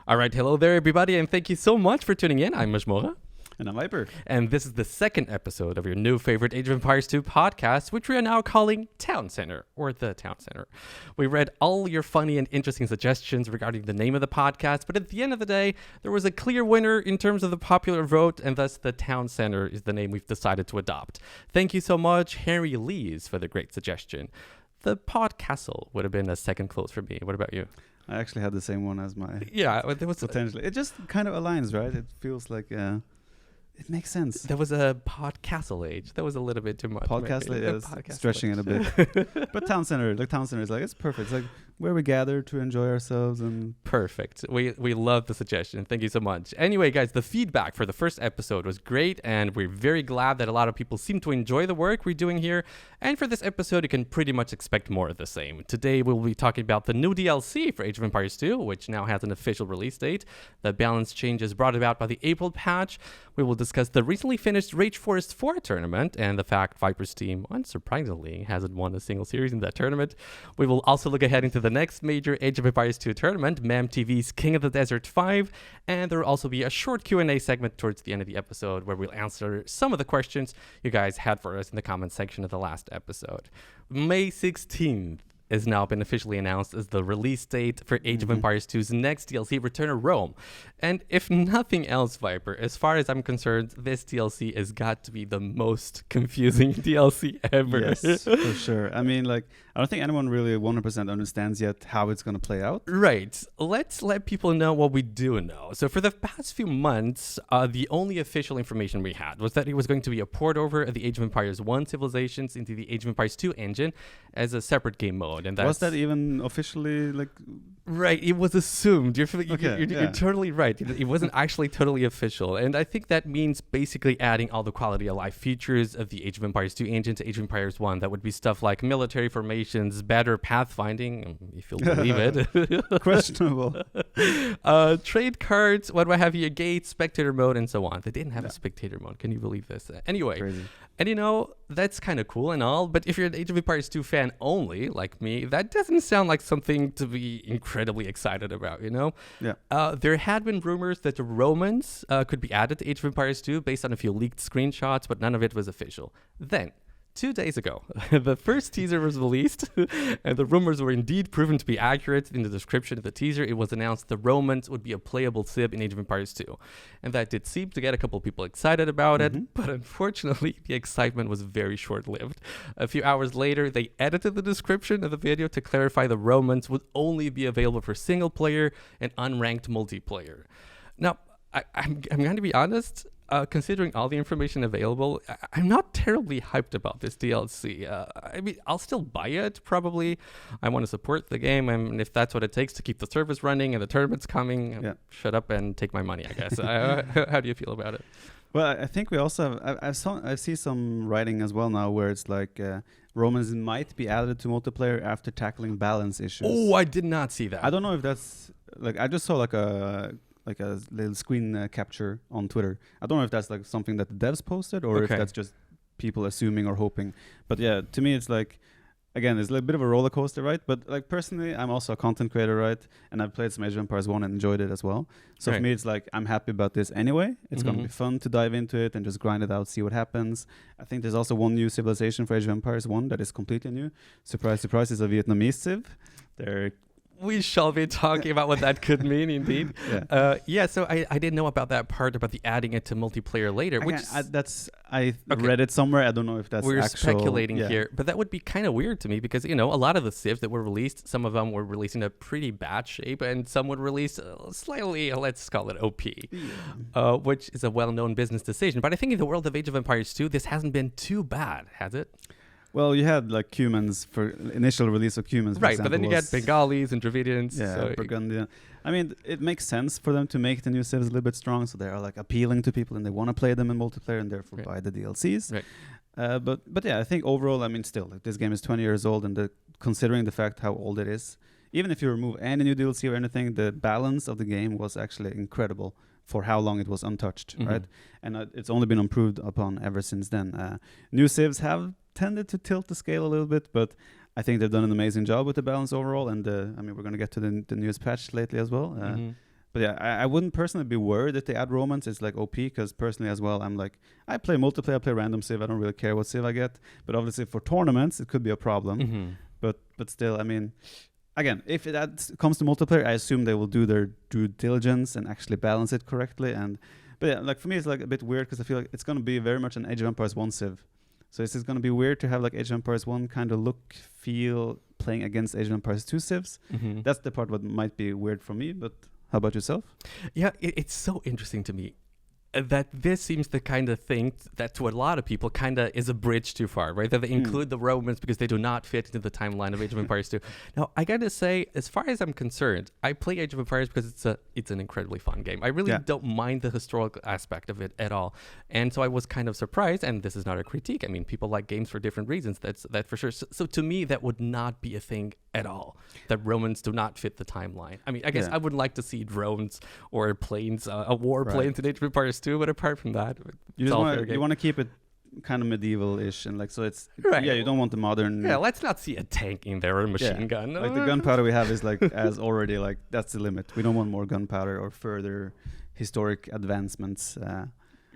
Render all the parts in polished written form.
All right, hello there, everybody, and thank you so much for tuning in. I'm Masmorra. And I'm Viper. And this is the second episode of your new favorite Age of Empires 2 podcast, which we are now calling Town Center, or The Town Center. We read all your funny and interesting suggestions regarding the name of the podcast, but at the end of the day, there was a clear winner in terms of the popular vote, and thus The Town Center is the name we've decided to adopt. Thank you so much, Harry Lees, for the great suggestion. The Podcastle would have been a second close for me. What about you? I actually had the same one as my there was potentially. It just kind of aligns, right? It feels like it makes sense. There was a Podcastle age. That was a little bit too much. Podcastle is stretching it a bit. But Town Center is like, it's perfect. It's like where we gather to enjoy ourselves. And perfect. We love the suggestion. Thank you so much. Anyway, guys, the feedback for the first episode was great, and we're very glad that a lot of people seem to enjoy the work we're doing here. And for this episode, you can pretty much expect more of the same. Today, we'll be talking about the new DLC for Age of Empires 2, which now has an official release date, the balance changes brought about by the April patch. We will discuss the recently finished Rage Forest 4 tournament and the fact Viper's team, unsurprisingly, hasn't won a single series in that tournament. We will also look ahead into the next major Age of Empires 2 tournament, MAMTV's King of the Desert 5, and there will also be a short Q&A segment towards the end of the episode where we'll answer some of the questions you guys had for us in the comment section of the last episode. May 16th has now been officially announced as the release date for Age of Empires 2's next DLC, Return of Rome. And if nothing else, Viper, as far as I'm concerned, this DLC has got to be the most confusing DLC ever. Yes, for sure. I mean, like, I don't think anyone really 100% understands yet how it's going to play out. Right. Let's let people know what we do know. So for the past few months, the only official information we had was that it was going to be a port over of the Age of Empires 1 civilizations into the Age of Empires 2 engine as a separate game mode. And was that even officially like? Right, it was assumed. You're Yeah. totally right. It wasn't actually totally official, and I think that means basically adding all the quality of life features of the Age of Empires 2 engine to Age of Empires 1. That would be stuff like military formations, better pathfinding, if you'll believe it. Questionable. Trade cards, what have you, gates, spectator mode, and so on. They didn't have a spectator mode. Can you believe this? Anyway. Crazy. And that's kind of cool and all, but if you're an Age of Empires 2 fan only, like me, that doesn't sound like something to be incredibly excited about, Yeah. There had been rumors that the Romans could be added to Age of Empires 2 based on a few leaked screenshots, but none of it was official. Then, 2 days ago, the first teaser was released, and the rumors were indeed proven to be accurate. In the description of the teaser, it was announced the Romans would be a playable civ in Age of Empires 2. And that did seem to get a couple people excited about it, but unfortunately, the excitement was very short-lived. A few hours later, they edited the description of the video to clarify the Romans would only be available for single-player and unranked multiplayer. Now, I'm going to be honest. Considering all the information available, I'm not terribly hyped about this DLC. I mean, I'll still buy it, probably. I want to support the game, and if that's what it takes to keep the service running and the tournament's coming, shut up and take my money, I guess. How do you feel about it? Well, I think we also have, I see some writing as well now where it's like Romans might be added to multiplayer after tackling balance issues. Oh, I did not see that. I don't know if that's, like, I just saw like a little screen capture on Twitter. I don't know if that's like something that the devs posted or if that's just people assuming or hoping. But yeah, to me it's like, again, it's a bit of a roller coaster, right? But like personally, I'm also a content creator, right? And I've played some Age of Empires 1 and enjoyed it as well. So for me, it's like, I'm happy about this anyway. It's going to be fun to dive into it and just grind it out, see what happens. I think there's also one new civilization for Age of Empires 1 that is completely new. Surprise, surprise, is a Vietnamese civ. We shall be talking about what that could mean, indeed. So I didn't know about that part about the adding it to multiplayer later. Again, I read it somewhere. I don't know if that's we're actual, speculating here, but that would be kind of weird to me because, a lot of the civs that were released, some of them were released in a pretty bad shape and some would release slightly, let's call it OP, which is a well-known business decision. But I think in the world of Age of Empires 2, this hasn't been too bad, has it? Well, you had like Cumans for initial release of Cumans, right? But then you get Bengalis and Dravidians. Yeah, so Burgundian. I mean, it makes sense for them to make the new civs a little bit strong, so they are like appealing to people and they want to play them in multiplayer and therefore buy the DLCs. Right. But yeah, I think overall, I mean, still, like, this game is 20 years old, and considering the fact how old it is, even if you remove any new DLC or anything, the balance of the game was actually incredible for how long it was untouched, right? And it's only been improved upon ever since then. New civs have tended to tilt the scale a little bit, but I think they've done an amazing job with the balance overall. And I mean, we're going to get to the newest patch lately as well. But yeah, I wouldn't personally be worried if they add romance. It's like OP, because personally as well, I'm like, I play multiplayer, I play random civ. I don't really care what civ I get. But obviously for tournaments, it could be a problem. Mm-hmm. But still, I mean, again, if that comes to multiplayer, I assume they will do their due diligence and actually balance it correctly. But yeah, like for me, it's like a bit weird because I feel like it's going to be very much an Age of Empires 1 civ. So it's going to be weird to have like Age of Empires 1 kind of look, feel, playing against Age of Empires 2 civs. Mm-hmm. That's the part what might be weird for me, but how about yourself? Yeah, it's so interesting to me that this seems the kind of thing that to a lot of people kind of is a bridge too far, right? That they include the Romans because they do not fit into the timeline of Age of Empires 2. Now, I gotta say, as far as I'm concerned, I play Age of Empires because it's an incredibly fun game. I really don't mind the historical aspect of it at all. And so I was kind of surprised, and this is not a critique. I mean, people like games for different reasons, that for sure. So to me, that would not be a thing at all, that Romans do not fit the timeline. I mean, I guess I would like to see drones or planes, a warplanes in Age of Empires 2, but apart from that, you want to keep it kind of medieval-ish, and like, so it's you don't want the modern. Let's not see a tank in there or a machine gun. Like the gunpowder we have is like as already like that's the limit. We don't want more gunpowder or further historic advancements.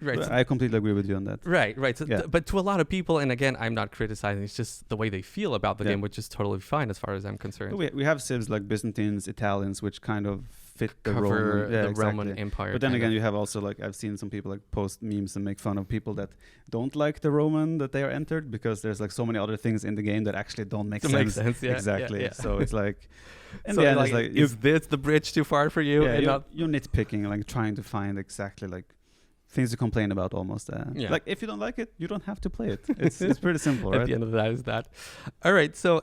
Right. I completely agree with you on that. Right. So but to a lot of people, and again, I'm not criticizing, it's just the way they feel about the game, which is totally fine as far as I'm concerned. We have civs like Byzantines, Italians, which kind of fit the Roman Empire. But then again, you have also like, I've seen some people like post memes and make fun of people that don't like the Roman that they are entered, because there's like so many other things in the game that actually don't make sense. Makes sense. Exactly. So it's like, in the end, it's like, is this the bridge too far for you? You're nitpicking, like trying to find exactly like things to complain about almost. Like if you don't like it, you don't have to play it. It's pretty simple, right? At the end of the day, is that. All right. So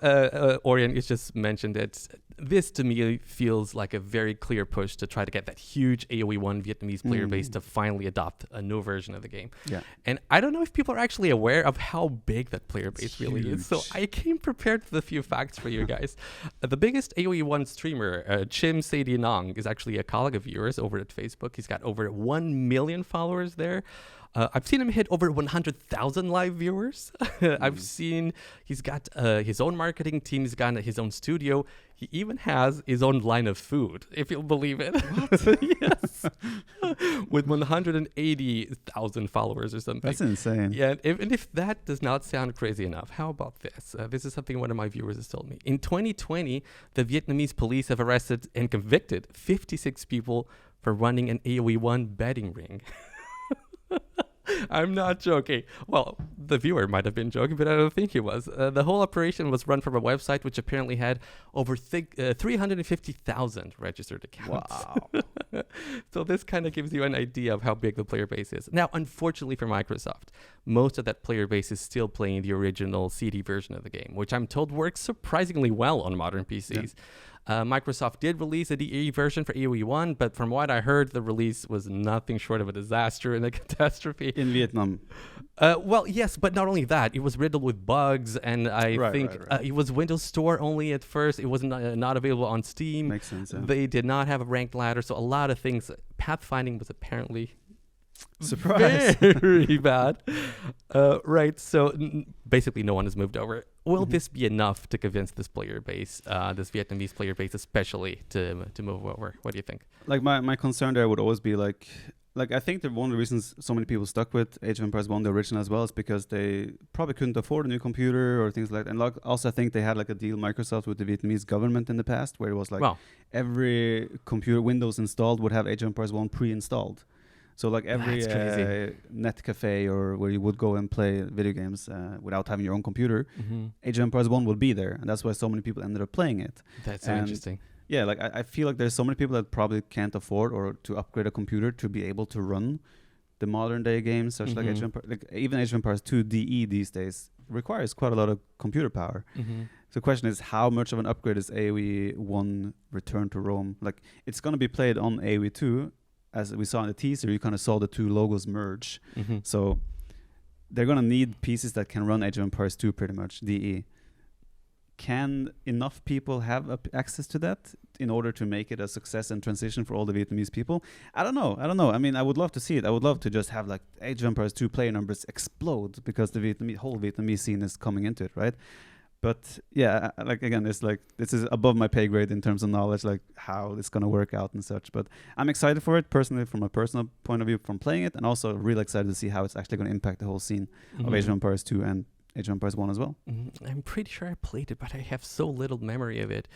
Orion, you just mentioned it. This to me feels like a very clear push to try to get that huge AoE 1 Vietnamese player base to finally adopt a new version of the game. Yeah. And I don't know if people are actually aware of how big that player base really is. So I came prepared with a few facts for you guys. The biggest AoE 1 streamer, Chim Sadie Nong, is actually a colleague of yours over at Facebook. He's got over 1 million followers there. I've seen him hit over 100,000 live viewers. I've seen he's got his own marketing team. He's got his own studio. He even has his own line of food, if you'll believe it. What? Yes. With 180,000 followers or something. That's insane. Yeah, and if that does not sound crazy enough, how about this? This is something one of my viewers has told me. In 2020, the Vietnamese police have arrested and convicted 56 people for running an AoE 1 betting ring. I'm not joking. Well, the viewer might have been joking, but I don't think he was. The whole operation was run from a website which apparently had over 350,000 registered accounts. Wow. So this kind of gives you an idea of how big the player base is. Now, unfortunately for Microsoft, most of that player base is still playing the original CD version of the game, which I'm told works surprisingly well on modern PCs. Yeah. Microsoft did release a DE version for AoE 1, but from what I heard, the release was nothing short of a disaster and a catastrophe. In Vietnam. Well, yes, but not only that, it was riddled with bugs, and I think it was Windows Store only at first. It was not available on Steam. Makes sense. Yeah. They did not have a ranked ladder, so a lot of things. Pathfinding was apparently very bad. Right, so basically no one has moved over. Will this be enough to convince this player base, this Vietnamese player base especially, to move over? What do you think? Like my concern there would always be like I think that one of the reasons so many people stuck with Age of Empires 1, the original as well, is because they probably couldn't afford a new computer or things like that. And also I think they had like a deal, Microsoft, with the Vietnamese government in the past, where it was like every computer Windows installed would have Age of Empires 1 pre-installed. So like every net cafe or where you would go and play video games without having your own computer, Age of Empires 1 would be there. And that's why so many people ended up playing it. That's so interesting. Yeah, like I feel like there's so many people that probably can't afford or to upgrade a computer to be able to run the modern day games, such like Age of Empires, like even Age of Empires 2 DE these days requires quite a lot of computer power. So the question is, how much of an upgrade is AoE 1 Return to Rome? Like, it's going to be played on AoE 2. As we saw in the teaser, you kind of saw the two logos merge. So they're going to need pieces that can run Age of Empires 2 pretty much, DE. Can enough people have access to that in order to make it a success and transition for all the Vietnamese people? I don't know. I mean, I would love to see it. I would love to just have like Age of Empires 2 player numbers explode because the whole Vietnamese scene is coming into it, right? But yeah, like again, it's like this is above my pay grade in terms of knowledge, like how it's gonna work out and such. But I'm excited for it personally, from a personal point of view, from playing it, and also really excited to see how it's actually gonna impact the whole scene of Age of Empires 2 and Age of Empires 1 as well. I'm pretty sure I played it, but I have so little memory of it.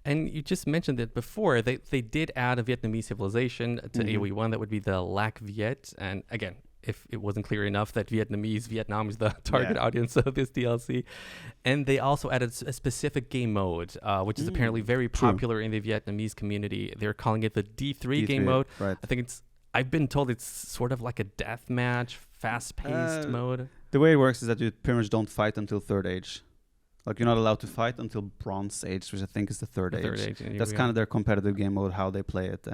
And you just mentioned it before. They did add a Vietnamese civilization to AoE 1. That would be the Lac Viet. And again, if it wasn't clear enough that Vietnam is the target audience of this DLC. And they also added a specific game mode, which is apparently very popular in the Vietnamese community. They're calling it the D3 game mode. Right. I think I've been told it's sort of like a deathmatch, fast-paced mode. The way it works is that you pretty much don't fight until third age. Like, you're not allowed to fight until Bronze Age, which I think is the third age. That's kind of their competitive game mode, how they play it.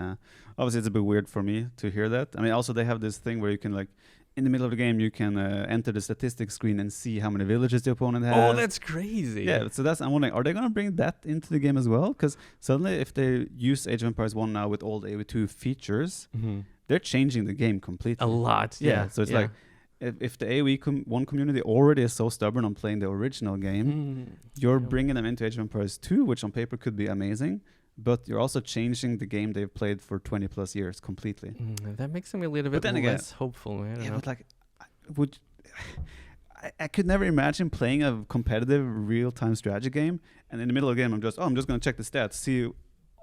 Obviously, it's a bit weird for me to hear that. I mean, also, they have this thing where you can, like, in the middle of the game, you can enter the statistics screen and see how many villages the opponent has. Oh, that's crazy. Yeah, so I'm wondering, are they going to bring that into the game as well? Because suddenly, if they use Age of Empires 1 now with all the AoE 2 features, they're changing the game completely. A lot, yeah. So it's like, if the AoE 1 community already is so stubborn on playing the original game, you're bringing them into Age of Empires 2, which on paper could be amazing, but you're also changing the game they've played for 20 plus years completely. That makes me a little bit less hopeful. I don't know. But like, I could never imagine playing a competitive real-time strategy game, and in the middle of the game, I'm just going to check the stats, see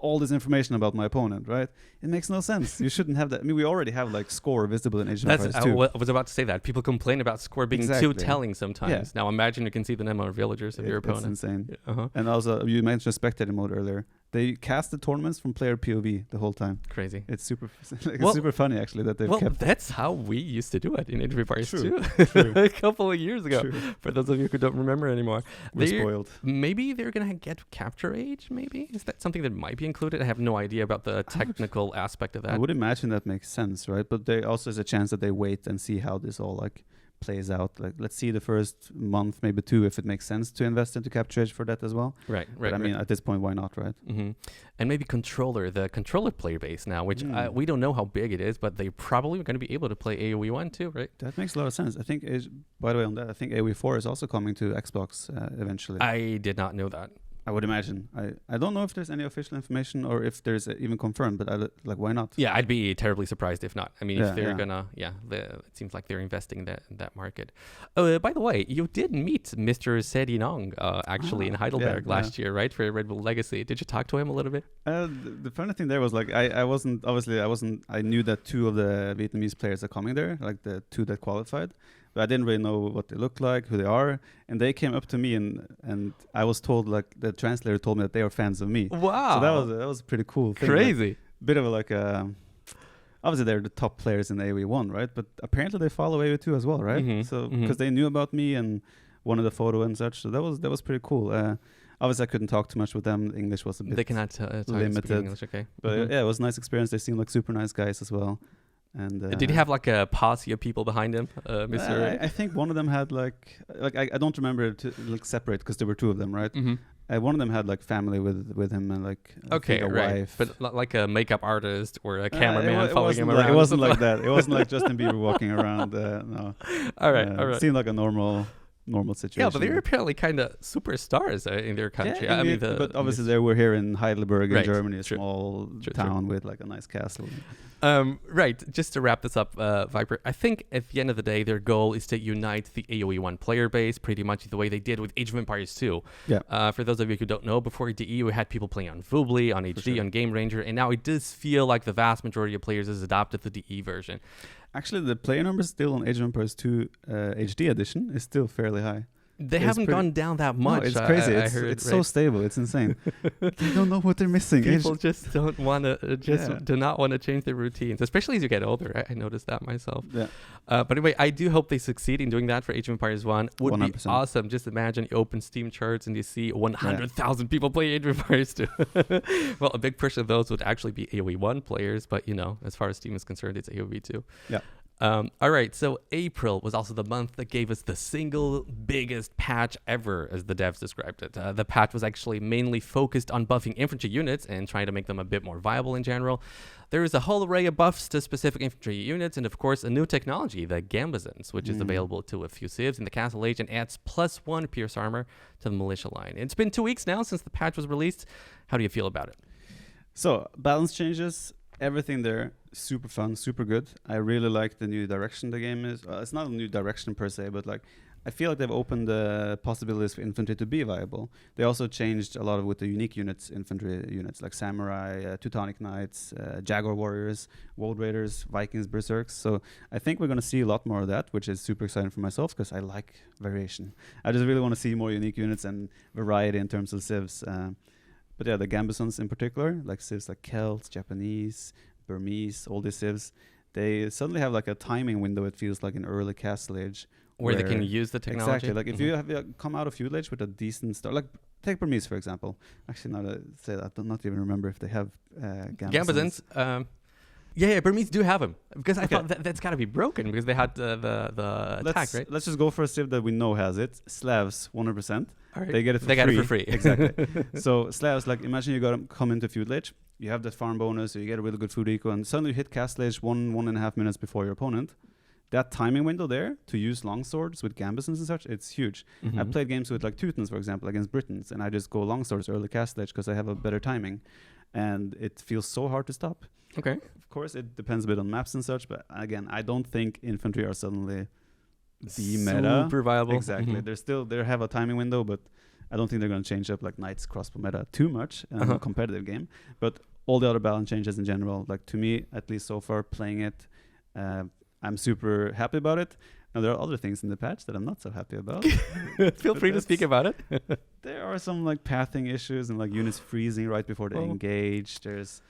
all this information about my opponent, right? It makes no sense. You shouldn't have that. I mean, we already have like score visible in Age of Empires 2. I was about to say that. People complain about score being too telling sometimes. Yeah. Now imagine you can see the number of villagers of your opponent. That's insane. And also, you mentioned spectator mode earlier. They cast the tournaments from player POV the whole time. Crazy. It's super super funny actually that they've kept. Well, that's how we used to do it in Age of Empires 2 a couple of years ago. For those of you who don't remember anymore. We're spoiled. Maybe they're going to get capture age, maybe? Is that something that might be included? I have no idea about the technical aspect of that. I would imagine that makes sense, right? But there also is a chance that they wait and see how this all like plays out. Like, let's see the first month, maybe two, if it makes sense to invest into capture age for that as well. Right. I mean, at this point, why not, right? And maybe the controller player base now, which we don't know how big it is, but they probably are going to be able to play AoE 1 too, right? That makes a lot of sense. I think, by the way, on that, I think AoE 4 is also coming to Xbox eventually. I did not know that. I would imagine. I don't know if there's any official information or if there's even confirmed, but why not? Yeah, I'd be terribly surprised if not. I mean, if they're gonna, it seems like they're investing in that market. By the way, you did meet Mr. Sedi Nong actually in Heidelberg last year, right, for Red Bull Legacy. Did you talk to him a little bit? The funny thing there was like I knew that two of the Vietnamese players are coming there, like the two that qualified. But I didn't really know what they look like, who they are, and they came up to me and I was told, like, the translator told me that they are fans of me. Wow! So that was a pretty cool thing. Crazy. Bit of obviously they're the top players in AoE 1, right? But apparently they follow AoE 2 as well, right? So because they knew about me and wanted a photo and such, so that was pretty cool. Obviously, I couldn't talk too much with them. English was a bit limited. English, okay. But yeah, it was a nice experience. They seemed like super nice guys as well. And did he have like a posse of people behind him, Mr.? I think one of them had like I don't remember to like separate because there were two of them, right? One of them had like family with him and like a wife, but like a makeup artist or a cameraman following him around. It wasn't like that. It wasn't like Justin Bieber walking around. No. All right. It seemed like a normal situation. Yeah, but they're apparently kind of superstars in their country. Yeah, but obviously they were here in Heidelberg in Germany, a small town with like a nice castle. Right, just to wrap this up, Viper, I think at the end of the day, their goal is to unite the AoE 1 player base pretty much the way they did with Age of Empires 2. Yeah. For those of you who don't know, before DE, we had people playing on Voobly, on HD, on Game Ranger, and now it does feel like the vast majority of players has adopted the DE version. Actually, the player numbers still on Age of Empires 2 HD edition is still fairly high. They haven't gone down that much. No, it's crazy. It's so stable. It's insane. They don't know what they're missing. People just don't want to, do not want to change their routines, especially as you get older. I noticed that myself. Yeah. But anyway, I do hope they succeed in doing that for Age of Empires 1. Would 100%. Be awesome. Just imagine you open Steam charts and you see 100,000 people play Age of Empires 2. Well, a big portion of those would actually be AoE 1 players, but as far as Steam is concerned, it's AoE 2. Yeah. All right, so April was also the month that gave us the single biggest patch ever, as the devs described it. The patch was actually mainly focused on buffing infantry units and trying to make them a bit more viable in general. There is a whole array of buffs to specific infantry units, and of course a new technology, the Gambazons, which is available to a few civs in the Castle Age and adds +1 pierce armor to the militia line. It's been 2 weeks now since the patch was released. How do you feel about it? So, balance changes, everything there, super fun, super good. I really like the new direction the game is. It's not a new direction per se, but like I feel like they've opened the possibilities for infantry to be viable. They also changed a lot of with the unique units, infantry units like Samurai, Teutonic Knights, Jaguar Warriors, Wold Raiders, Vikings, Berserks. So I think we're going to see a lot more of that, which is super exciting for myself because I like variation. I just really want to see more unique units and variety in terms of civs. But yeah, the Gambazons in particular, like civs like Celts, Japanese, Burmese, all these civs, they suddenly have like a timing window, it feels like in early Castle Age. Where they can use the technology? Exactly. Like if you have come out of Feudal Age with a decent start, like take Burmese for example. Actually, now that I say that, I do not even remember if they have Gambazons. Yeah, Burmese do have them because I thought that's got to be broken because they had the attack, right? Let's just go for a civ that we know has it. Slavs, 100%. All right. They get it for free. They got it for free. Exactly. So Slavs, like imagine you got to come into Feudal Age, you have that farm bonus, so you get a really good food eco, and suddenly you hit Castle Age 1.5 minutes before your opponent. That timing window there to use longswords with Gambazons and such, it's huge. I played games with like Teutons, for example, against Britons, and I just go longswords early Castle Age because I have a better timing, and it feels so hard to stop. Okay. Of course, it depends a bit on maps and such, but again, I don't think infantry are suddenly the meta. Super viable. Exactly. They have a timing window, but I don't think they're going to change up like Knights crossbow meta too much in a competitive game. But all the other balance changes in general, like to me, at least so far, playing it, I'm super happy about it. Now, there are other things in the patch that I'm not so happy about. Feel free to speak about it. There are some like pathing issues and like units freezing right before they engage. There's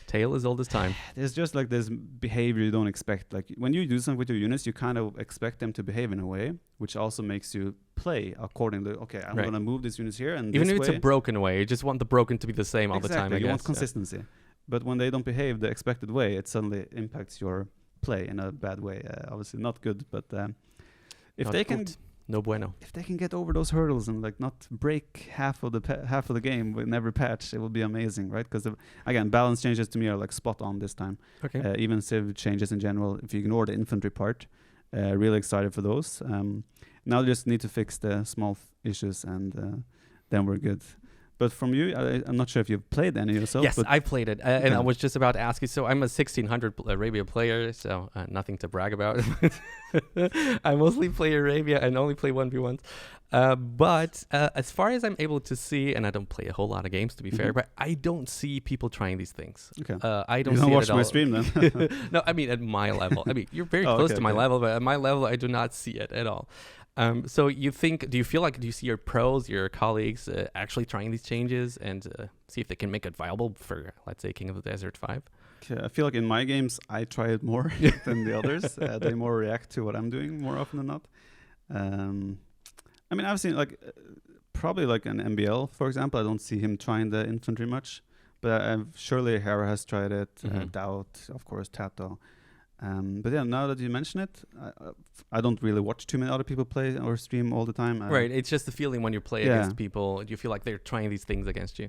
tale as old as time. There's just like this behavior you don't expect. Like when you do something with your units, you kind of expect them to behave in a way, which also makes you play accordingly. Okay, I'm going to move these units here, and even this if it's a broken way, you just want the broken to be the same all the time. You want consistency, but when they don't behave the expected way, it suddenly impacts your play in a bad way. Obviously not good, but if they can. No bueno. If they can get over those hurdles and like not break half of the game with every patch, it will be amazing, right? Because again, balance changes to me are like spot on this time. Okay. Even civ changes in general. If you ignore the infantry part, really excited for those. Now they just need to fix the small issues, and then we're good. But from you, I'm not sure if you've played any yourself. Yes, I played it. And I was just about to ask you. So I'm a 1600 Arabia player, so nothing to brag about. I mostly play Arabia and only play 1v1s. But as far as I'm able to see, and I don't play a whole lot of games to be fair, but I don't see people trying these things. Okay. I don't you see don't watch it at my all. Stream then? No, I mean at my level. I mean, you're very close to my level, but at my level, I do not see it at all. So do you see your pros, your colleagues actually trying these changes and see if they can make it viable for, let's say, King of the Desert 5? Okay, I feel like in my games, I try it more than the others. They more react to what I'm doing more often than not. I mean, I've seen like probably like an MBL, for example. I don't see him trying the infantry much, but surely Hera has tried it. Doubt, of course, Tato. But yeah, now that you mention it, I don't really watch too many other people play or stream all the time. Right, it's just the feeling when you play against people. Do you feel like they're trying these things against you?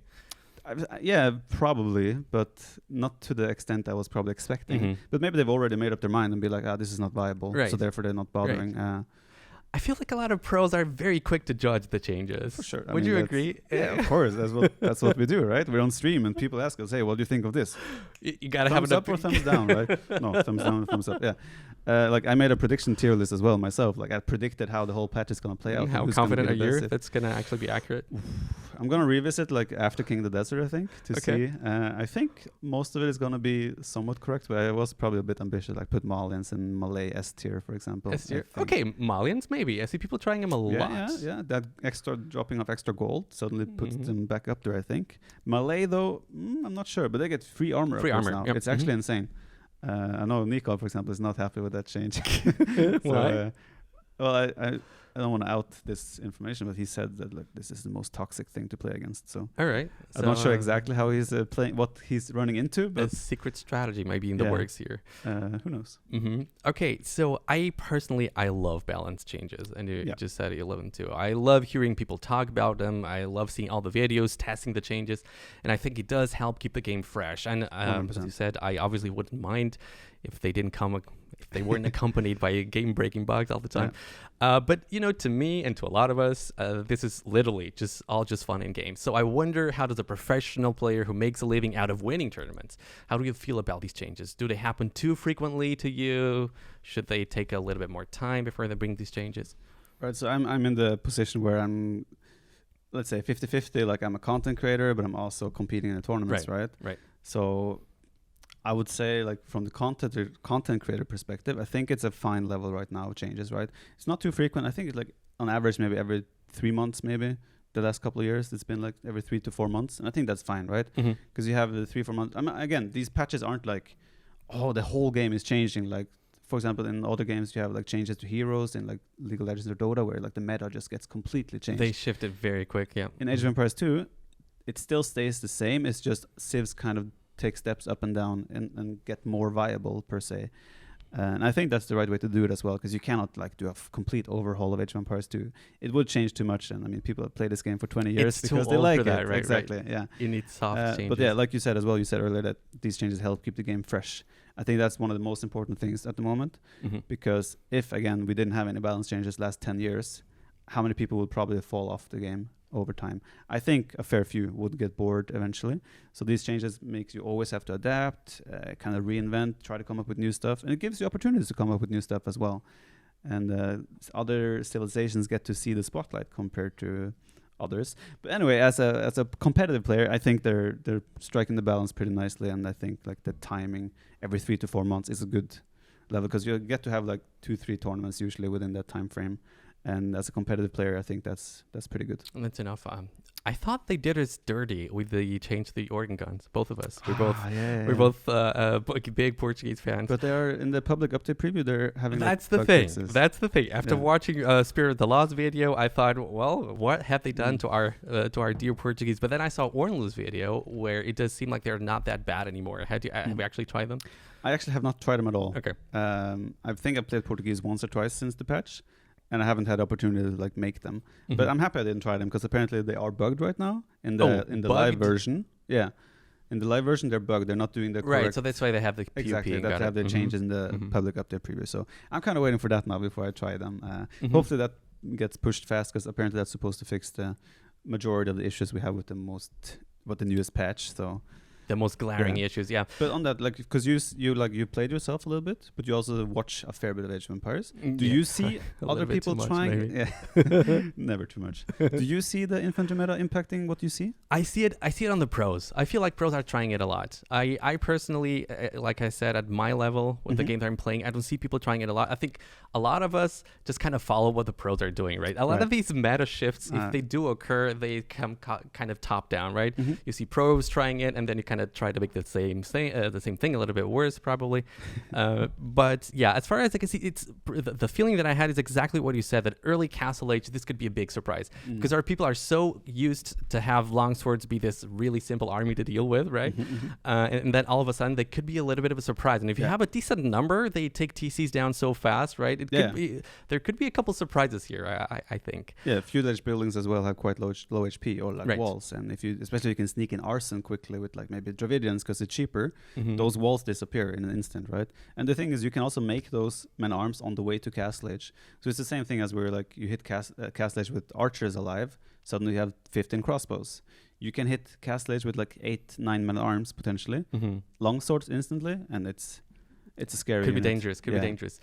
Yeah, probably, but not to the extent I was probably expecting. But maybe they've already made up their mind and be like, this is not viable, so therefore they're not bothering. Right. I feel like a lot of pros are very quick to judge the changes. For sure. Would you agree? Yeah, of course. That's what we do, right? We're on stream and people ask us, hey, what do you think of this? You gotta thumbs have up or thumbs down, right? No, thumbs down or thumbs up, yeah. Like I made a prediction tier list as well myself. Like I predicted how the whole patch is going to play out. How confident are you that's going to actually be accurate? I'm going to revisit like after King of the Desert, I think, to see. I think most of it is going to be somewhat correct, but I was probably a bit ambitious. Like put Malians in Malay S tier, for example. S tier. Okay, Malians maybe. I see people trying them a lot. Yeah. That extra dropping of extra gold suddenly puts them back up there, I think. Malay though, I'm not sure, but they get free armor now. Yep. It's actually insane. I know Nico, for example, is not happy with that change. Why? Well, don't want to out this information, but he said that like this is the most toxic thing to play against. So all right, I'm not sure exactly how he's playing, what he's running into, but a secret strategy might be in the works here. Who knows? Okay, so I love balance changes, and you just said you love them too. I love hearing people talk about them. I love seeing all the videos, testing the changes, and I think it does help keep the game fresh. And as you said, I obviously wouldn't mind if they didn't come, if they weren't accompanied by game-breaking bugs all the time. But you know, to me and to a lot of us, this is literally just fun in games. So I wonder, how does a professional player who makes a living out of winning tournaments, how do you feel about these changes? Do they happen too frequently to you? Should they take a little bit more time before they bring these changes? Right. So I'm in the position where I'm, let's say 50-50. Like I'm a content creator, but I'm also competing in the tournaments, right? Right. So I would say, like, from the content creator perspective, I think it's a fine level right now of changes, right? It's not too frequent. I think it's like on average maybe every 3 months, maybe the last couple of years it's been like every 3 to 4 months, and I think that's fine, right? Because you have the 3-4 months. I mean, again, these patches aren't like, oh, the whole game is changing. Like, for example, in other games you have like changes to heroes in like League of Legends or Dota, where like the meta just gets completely changed. They shifted very quick. In Age of Empires 2, it still stays the same. It's just civs kind of take steps up and down and get more viable per se, and I think that's the right way to do it as well, because you cannot like do a complete overhaul of Age of Empires 2. It would change too much, and I mean, people have played this game for 20 years because they like it. Right, exactly. Right. Yeah, you need soft changes. But yeah, like you said as well, you said earlier that these changes help keep the game fresh. I think that's one of the most important things at the moment, because if again we didn't have any balance changes last 10 years, how many people would probably fall off the game over time? I think a fair few would get bored eventually. So these changes makes you always have to adapt, kind of reinvent, try to come up with new stuff, and it gives you opportunities to come up with new stuff as well. And other civilizations get to see the spotlight compared to others. But anyway, as a competitive player, I think they're striking the balance pretty nicely, and I think like the timing every 3 to 4 months is a good level, because you get to have like 2-3 tournaments usually within that time frame. And as a competitive player, I think that's pretty good. And that's enough. I thought they did us dirty with the change to the organ guns. Both of us. We're both big Portuguese fans. But they are in the public update preview. They're having. That's the thing. Fixes. That's the thing. After watching Spirit of the Lost video, I thought, well, what have they done to our dear Portuguese? But then I saw Ornlu's video, where it does seem like they're not that bad anymore. Have you actually tried them? I actually have not tried them at all. Okay. I think I played Portuguese once or twice since the patch, and I haven't had the opportunity to like make them. But I'm happy I didn't try them, because apparently they are bugged right now in the live version. Yeah, in the live version they're bugged. They're not doing the correct. Right, so that's why they have the PvP. Exactly, that have the changes in the public update preview. So I'm kind of waiting for that now before I try them. Hopefully that gets pushed fast, because apparently that's supposed to fix the majority of the issues we have with the newest patch. So the most glaring issues, yeah. But on that, like, because you played yourself a little bit, but you also watch a fair bit of Age of Empires. Do you see other people trying? Never too much. Do you see the infantry meta impacting what you see? I see it on the pros. I feel like pros are trying it a lot. I personally, like I said, at my level with the game that I'm playing, I don't see people trying it a lot. I think a lot of us just kind of follow what the pros are doing, right? A lot of these meta shifts, if they do occur, they come kind of top down, right? You see pros trying it, and then you kind of try to make the same thing a little bit worse, probably. But yeah, as far as I can see, it's the feeling that I had is exactly what you said, that early Castle Age, this could be a big surprise, because our people are so used to have longswords be this really simple army to deal with, right? And then all of a sudden they could be a little bit of a surprise, and if you have a decent number, they take TCs down so fast, right? There could be a couple surprises here, I think. Yeah, feudal age buildings as well have quite low HP, or like walls, and especially you can sneak in arson quickly with like maybe Dravidians, because it's cheaper, those walls disappear in an instant, right? And the thing is, you can also make those men-arms on the way to Castle Age. So it's the same thing as where like you hit Castle Age with archers alive, suddenly you have 15 crossbows. You can hit Castle Age with like 8-9 men-arms potentially, long swords instantly, and it's a scary Could be dangerous. Could be dangerous.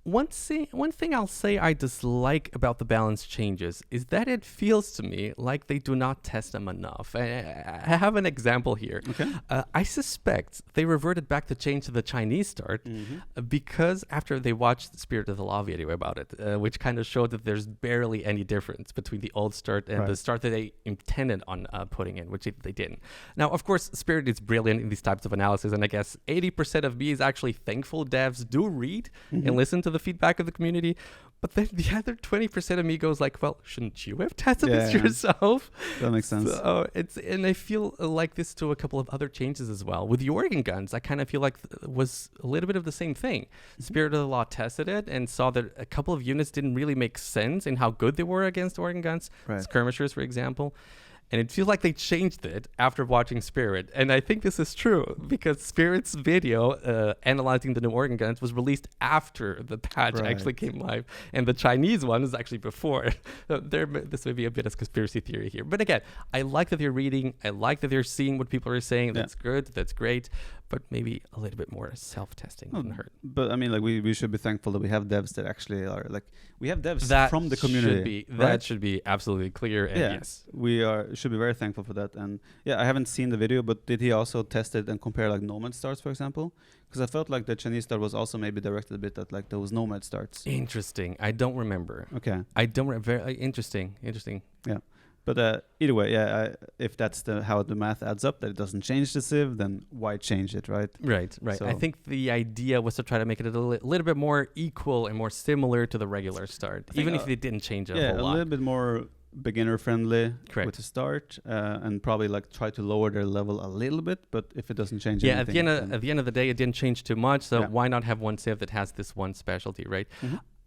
One thing I'll say I dislike about the balance changes is that it feels to me like they do not test them enough. I have an example here. Okay. I suspect they reverted back the change to the Chinese start because after they watched the Spirit of the Law video about it, which kind of showed that there's barely any difference between the old start and the start that they intended on putting in, which they didn't. Now, of course, Spirit is brilliant in these types of analysis, and I guess 80% of me is actually thankful devs do read and listen to the feedback of the community. But then the other 20% of me goes like, well, shouldn't you have tested this yourself? That makes sense. So and I feel like this to a couple of other changes as well. With the organ guns, I kind of feel like was a little bit of the same thing. Spirit of the Law tested it and saw that a couple of units didn't really make sense in how good they were against organ guns. Skirmishers, for example. And it feels like they changed it after watching Spirit. And I think this is true because Spirit's video analyzing the new organ guns was released after the patch actually came live. And the Chinese one is actually before. So this may be a bit of conspiracy theory here. But again, I like that they're reading. I like that they're seeing what people are saying. That's good. That's great. But maybe a little bit more self-testing wouldn't hurt. But I mean, like we should be thankful that we have devs that actually are like, we have devs from the community. That should be absolutely clear. And yes, we should be very thankful for that. And I haven't seen the video, but did he also test it and compare like nomad starts, for example? Because I felt like the Chinese start was also maybe directed a bit at like those nomad starts. Interesting. I don't remember. Okay. I don't remember. Very interesting. Yeah. But either way, if that's how the math adds up, that it doesn't change the Civ, then why change it, right? Right. So I think the idea was to try to make it a little bit more equal and more similar to the regular start, even if they didn't change a whole lot. Yeah, a little bit more beginner-friendly with the start, and probably like try to lower their level a little bit, but if it doesn't change anything... at the end of the day, it didn't change too much, so why not have one Civ that has this one specialty, right?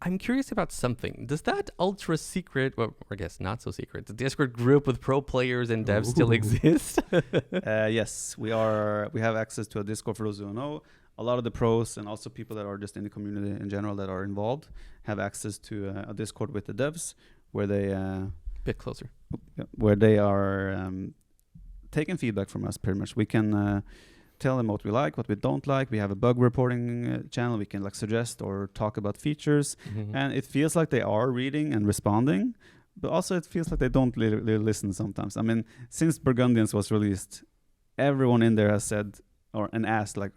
I'm curious about something. Does that ultra secret, well, I guess not so secret, the Discord group with pro players and devs still exist? Yes, we have access to a Discord for those who don't know. A lot of the pros and also people that are just in the community in general that are involved have access to a Discord with the devs where they... bit closer. Where they are taking feedback from us pretty much. We can... tell them what we like, what we don't like. We have a bug reporting channel. We can like suggest or talk about features. And it feels like they are reading and responding, but also it feels like they don't really listen sometimes. I mean, since Burgundians was released, everyone in there has said and asked like,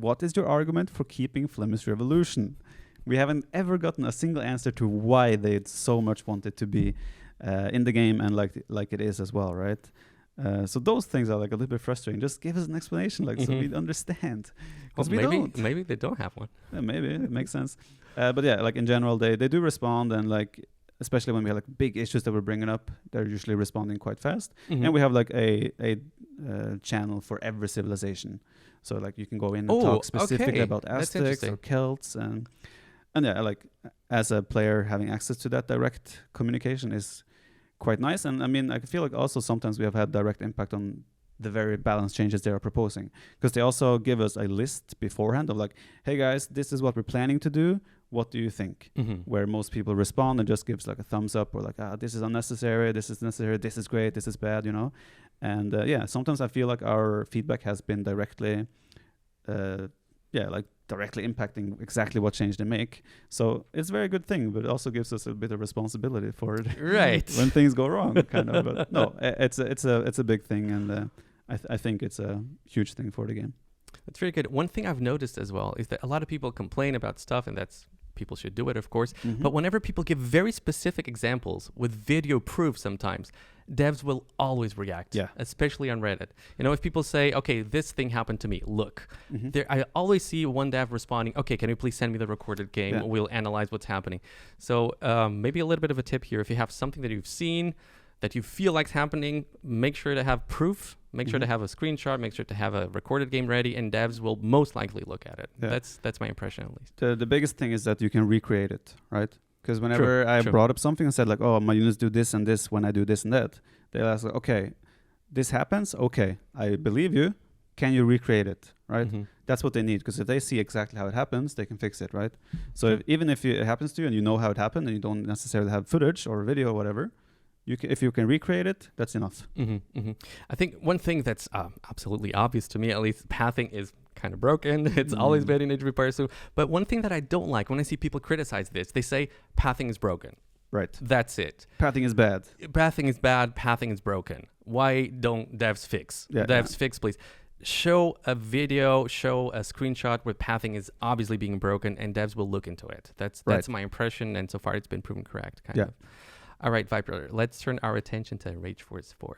what is your argument for keeping Flemish Revolution? We haven't ever gotten a single answer to why they so much want it to be in the game and like it is as well, right? So those things are like a little bit frustrating. Just give us an explanation, like so we understand. Because maybe they don't have one. Yeah, maybe it makes sense. But yeah, like in general, they do respond, and like especially when we have like big issues that we're bringing up, they're usually responding quite fast. And we have like a channel for every civilization, so like you can go in and talk specifically about Aztecs or Celts, and yeah, like as a player having access to that direct communication is quite nice. And I mean, I feel like also sometimes we have had direct impact on the very balance changes they are proposing, because they also give us a list beforehand of like, hey guys, this is what we're planning to do, what do you think? Where most people respond and just gives like a thumbs up or like, this is unnecessary, this is necessary, this is great, this is bad, you know. And sometimes I feel like our feedback has been directly directly impacting exactly what change they make. So it's a very good thing, but it also gives us a bit of responsibility for it when things go wrong, kind of. But no, it's a big thing, and I think it's a huge thing for the game. That's very good. One thing I've noticed as well is that a lot of people complain about stuff, and that's people should do it, of course. But whenever people give very specific examples with video proof sometimes, devs will always react, especially on Reddit. You know, if people say, okay, this thing happened to me, look. I always see one dev responding, okay, can you please send me the recorded game? We'll analyze what's happening. So maybe a little bit of a tip here. If you have something that you've seen that you feel like's happening, make sure to have proof. Make sure to have a screenshot. Make sure to have a recorded game ready, and devs will most likely look at it. That's my impression, at least. The biggest thing is that you can recreate it, right? Because whenever I brought up something and said like, oh, my units do this and this when I do this and that, they'll ask like, okay, this happens. Okay, I believe you. Can you recreate it, right? That's what they need, because if they see exactly how it happens, they can fix it, right? So even if it happens to you and you know how it happened and you don't necessarily have footage or video or whatever, if you can recreate it, that's enough. I think one thing that's absolutely obvious to me, at least, pathing is kind of broken. It's always been in TheViper. But one thing that I don't like when I see people criticize this, they say pathing is broken. Right. That's it. Pathing is bad. Pathing is bad. Pathing is broken. Why don't devs fix? Devs fix, please. Show a video, show a screenshot where pathing is obviously being broken, and devs will look into it. That's my impression, and so far it's been proven correct, kind of. All right, Viper, let's turn our attention to Rage Force 4.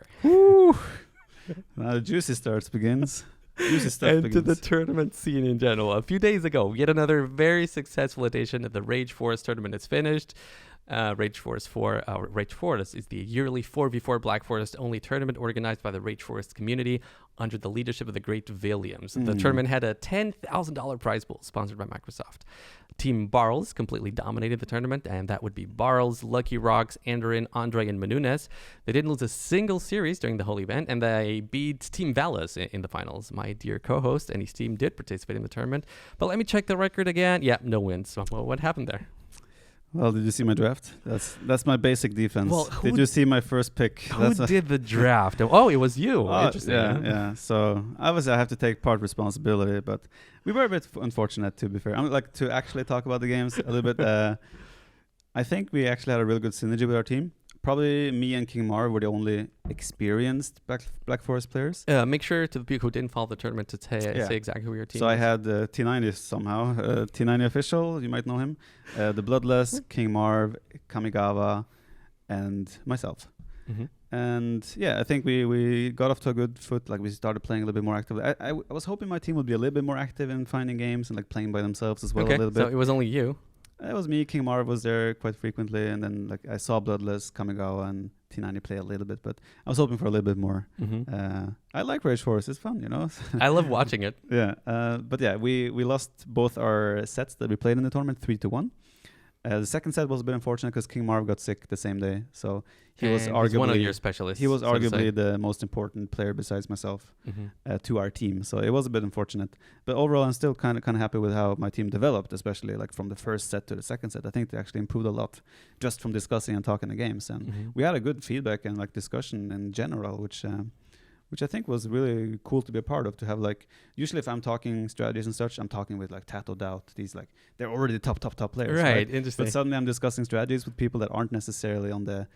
Now the juicy starts begins. and to the tournament scene in general. A few days ago, yet another very successful edition of the Rage Forest tournament is finished. Rage Forest 4, Rage Forest is the yearly 4v4 Black Forest only tournament organized by the Rage Forest community under the leadership of the great Williams. The tournament had a $10,000 prize pool sponsored by Microsoft. Team Barles completely dominated the tournament, and that would be Barles, Lucky Rocks, Andorin, Andre, and Menunes. They didn't lose a single series during the whole event, and they beat Team Valis in the finals. My dear co-host and his team did participate in the tournament, but let me check the record again. Yeah, no wins. Well, what happened there? Well, did you see my draft? That's my basic defense. Well, did you see my first pick? Who did the draft? Oh, it was you. Interesting. Yeah. So obviously I have to take part responsibility, but we were a bit unfortunate, to be fair. I mean, like, to actually talk about the games a little bit. I think we actually had a really good synergy with our team. Probably me and King Mar were the only experienced Black Forest players. Make sure to the people who didn't follow the tournament to say exactly who your team is. So I had T90 somehow, T90 official, you might know him, the Bloodless, King Marv, Kamigawa, and myself. Mm-hmm. And yeah, I think we got off to a good foot. Like, we started playing a little bit more actively. I was hoping my team would be a little bit more active in finding games and like playing by themselves as well a little bit. So it was only you. It was me. King Marv was there quite frequently, and then like I saw Bloodless, Kamigawa, and T90 play a little bit, but I was hoping for a little bit more. Mm-hmm. I like Rage Force; it's fun, you know. I love watching it. Yeah, but yeah, we lost both our sets that we played in the tournament 3-1. The second set was a bit unfortunate because King Marv got sick the same day, so he was arguably one of your specialists. He was arguably the most important player besides myself to our team, so it was a bit unfortunate. But overall, I'm still kind of happy with how my team developed, especially like from the first set to the second set. I think they actually improved a lot just from discussing and talking the games, and we had a good feedback and like discussion in general, which I think was really cool to be a part of. To have like, usually if I'm talking strategies and such, I'm talking with like Tato Doubt. These like, they're already top players. Right, interesting. But suddenly I'm discussing strategies with people that aren't necessarily on the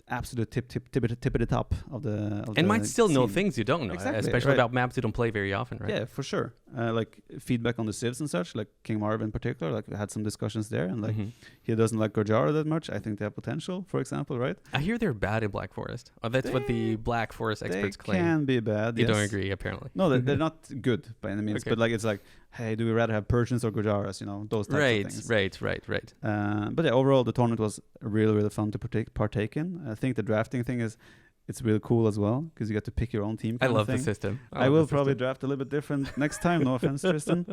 absolute tip of the top of the and might still scene. know things you don't know, especially about maps you don't play very often, right? Yeah, for sure. Like feedback on the civs and such, like King Marv in particular, like we had some discussions there, and like he doesn't like Gorjara that much. I think they have potential, for example, right? I hear they're bad in Black Forest. That's what the Black Forest experts claim. They can be bad. You don't agree, apparently. No, they're not good by any means, but like it's like, hey, do we rather have Persians or Gorjaras? You know, those types of things. Right. But yeah, overall the tournament was really, really fun to partake in. I think the drafting thing it's really cool as well because you get to pick your own team. I love the system. I will probably draft a little bit different next time. No offense, Tristan,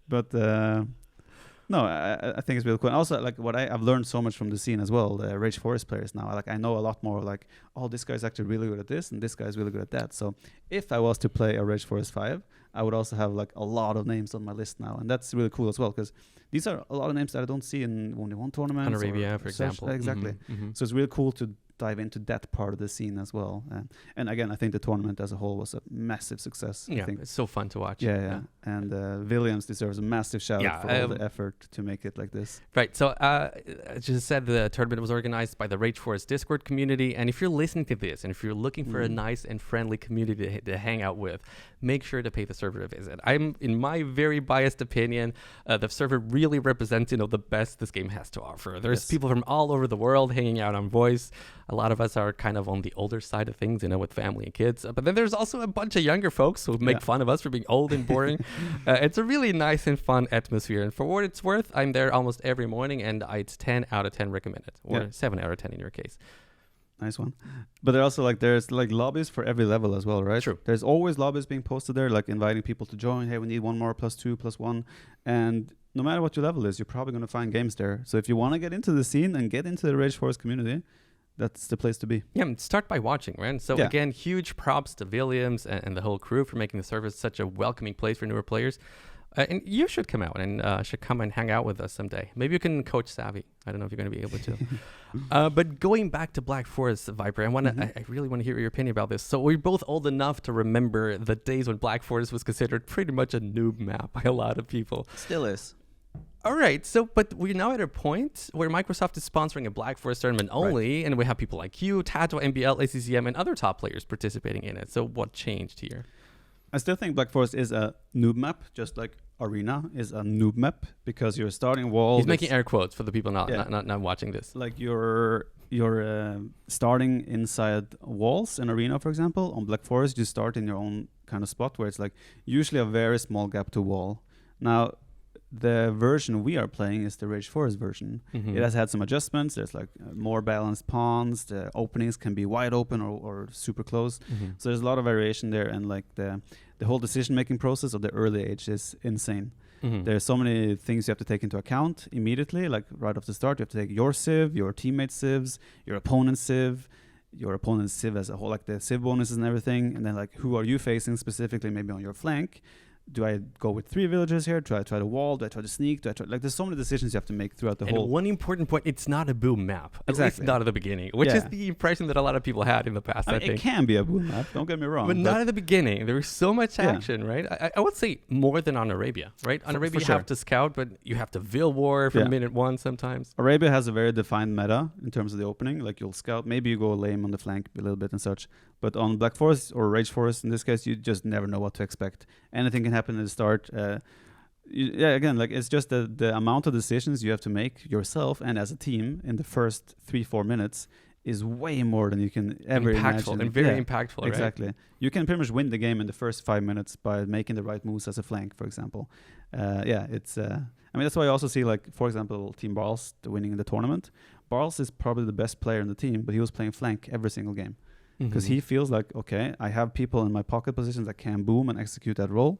but no, I think it's really cool. And also, like what I've learned so much from the scene as well. The Rage Forest players now, like I know a lot more. Like, oh, this guy's actually really good at this, and this guy's really good at that. So if I was to play a Rage Forest 5, I would also have like a lot of names on my list now, and that's really cool as well because these are a lot of names that I don't see in only one tournament. Arabia, for example. Exactly. So it's really cool to dive into that part of the scene as well. And again, I think the tournament as a whole was a massive success. Yeah, I think it's so fun to watch. Yeah. And Williams deserves a massive shout out for all the effort to make it like this. Right. So I just said the tournament was organized by the Rage Forest Discord community. And if you're listening to this and if you're looking for a nice and friendly community to hang out with, make sure to pay the server a visit. In my very biased opinion, the server really represents, the best this game has to offer. There's people from all over the world hanging out on voice. A lot of us are kind of on the older side of things, with family and kids. But then there's also a bunch of younger folks who make fun of us for being old and boring. It's a really nice and fun atmosphere. And for what it's worth, I'm there almost every morning, and it's 10 out of 10 recommended, or 7 out of 10 in your case. Nice one. But there's lobbies for every level as well, right? True. There's always lobbies being posted there, like inviting people to join. Hey, we need one more +2 +1. And no matter what your level is, you're probably going to find games there. So if you want to get into the scene and get into the Rage Forest community, that's the place to be. Yeah, start by watching, right? So again, huge props to Williams and the whole crew for making the service such a welcoming place for newer players. And you should come out and should come and hang out with us someday. Maybe you can coach Savvy. I don't know if you're going to be able to. But going back to Black Forest, Viper, I really want to hear your opinion about this. So we're both old enough to remember the days when Black Forest was considered pretty much a noob map by a lot of people. Still is. All right, but we're now at a point where Microsoft is sponsoring a Black Forest tournament only, and we have people like you, Tato, MBL, ACCM, and other top players participating in it. So what changed here? I still think Black Forest is a noob map, just like Arena is a noob map, because you're starting wall. He's making air quotes for the people not watching this. Like you're starting inside walls in Arena, for example. On Black Forest, you start in your own kind of spot where it's like usually a very small gap to wall. Now, the version we are playing is the Rage Forest version. It has had some adjustments. There's like more balanced pawns. The openings can be wide open or super close. So there's a lot of variation there, and like the whole decision making process of the early age is insane. There's so many things you have to take into account immediately, like right off the start. You have to take your civ, your teammate's civs, your opponent's civ as a whole, like the civ bonuses and everything, and then like who are you facing specifically, maybe on your flank. Do I go with 3 villagers here? Do I try to wall? Do I try to sneak? Like, there's so many decisions you have to make throughout the whole. And one important point, it's not a boom map. At least not at the beginning, which is the impression that a lot of people had in the past, I think. It can be a boom map, don't get me wrong. But not at the beginning. There was so much action, right? I would say more than on Arabia, right? On Arabia, you have to scout, but you have to Vil War from minute 1 sometimes. Arabia has a very defined meta in terms of the opening. Like, you'll scout, maybe you go lame on the flank a little bit and such. But on Black Forest or Rage Forest, in this case, you just never know what to expect. Anything can happen at the start. Again, like, it's just the amount of decisions you have to make yourself and as a team in the first 3-4 minutes is way more than you can ever imagine. And very impactful, right? Exactly. You can pretty much win the game in the first 5 minutes by making the right moves as a flank, for example. It's... I mean, that's why I also see, like, for example, Team Barls winning in the tournament. Barls is probably the best player in the team, but he was playing flank every single game. Because he feels like, okay, I have people in my pocket positions that can boom and execute that role,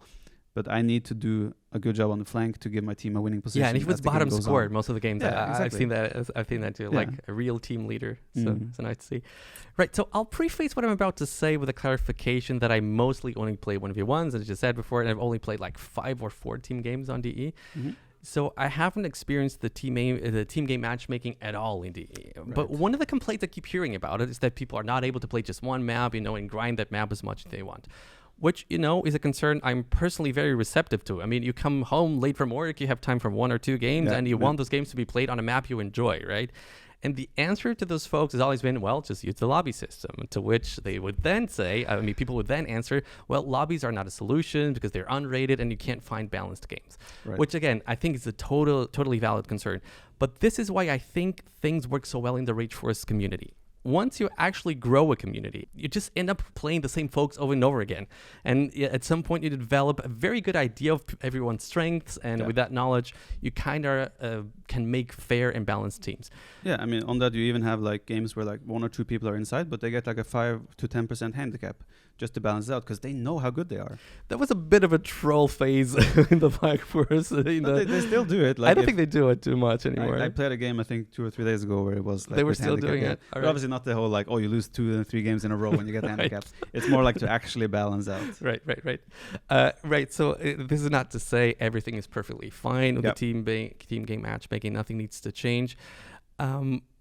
but I need to do a good job on the flank to give my team a winning position. Yeah, and he was bottom scored most of the games. Yeah, exactly. I've seen that too, like a real team leader. So it's nice to see. Right, so I'll preface what I'm about to say with a clarification that I mostly only play 1v1s, as I just said before, and I've only played like 5 or 4 team games on DE. So I haven't experienced the team game matchmaking at all in DE. Right. But one of the complaints I keep hearing about it is that people are not able to play just one map, and grind that map as much as they want. Which, is a concern I'm personally very receptive to. I mean, you come home late from work, you have time for 1 or 2 games, and you want those games to be played on a map you enjoy, right? And the answer to those folks has always been, well, just use the lobby system, to which they would then say, people would then answer, well, lobbies are not a solution because they're unrated and you can't find balanced games. Right. Which, again, I think is a totally valid concern. But this is why I think things work so well in the Rage Force community. Once you actually grow a community, you just end up playing the same folks over and over again. And at some point, you develop a very good idea of everyone's strengths. And with that knowledge, you kind of can make fair and balanced teams. Yeah, I mean, on that, you even have like games where like 1 or 2 people are inside, but they get like a 5 to 10% handicap just to balance it out because they know how good they are. That was a bit of a troll phase in the Black Forest. They still do it. Like, I don't think they do it too much anymore. I played a game, I think, 2 or 3 days ago where it was like they were still doing it. But obviously not the whole like, oh, you lose 2 and 3 games in a row when you get handicaps. It's more like to actually balance out. Right. Right. So this is not to say everything is perfectly fine with the team game matchmaking. Nothing needs to change.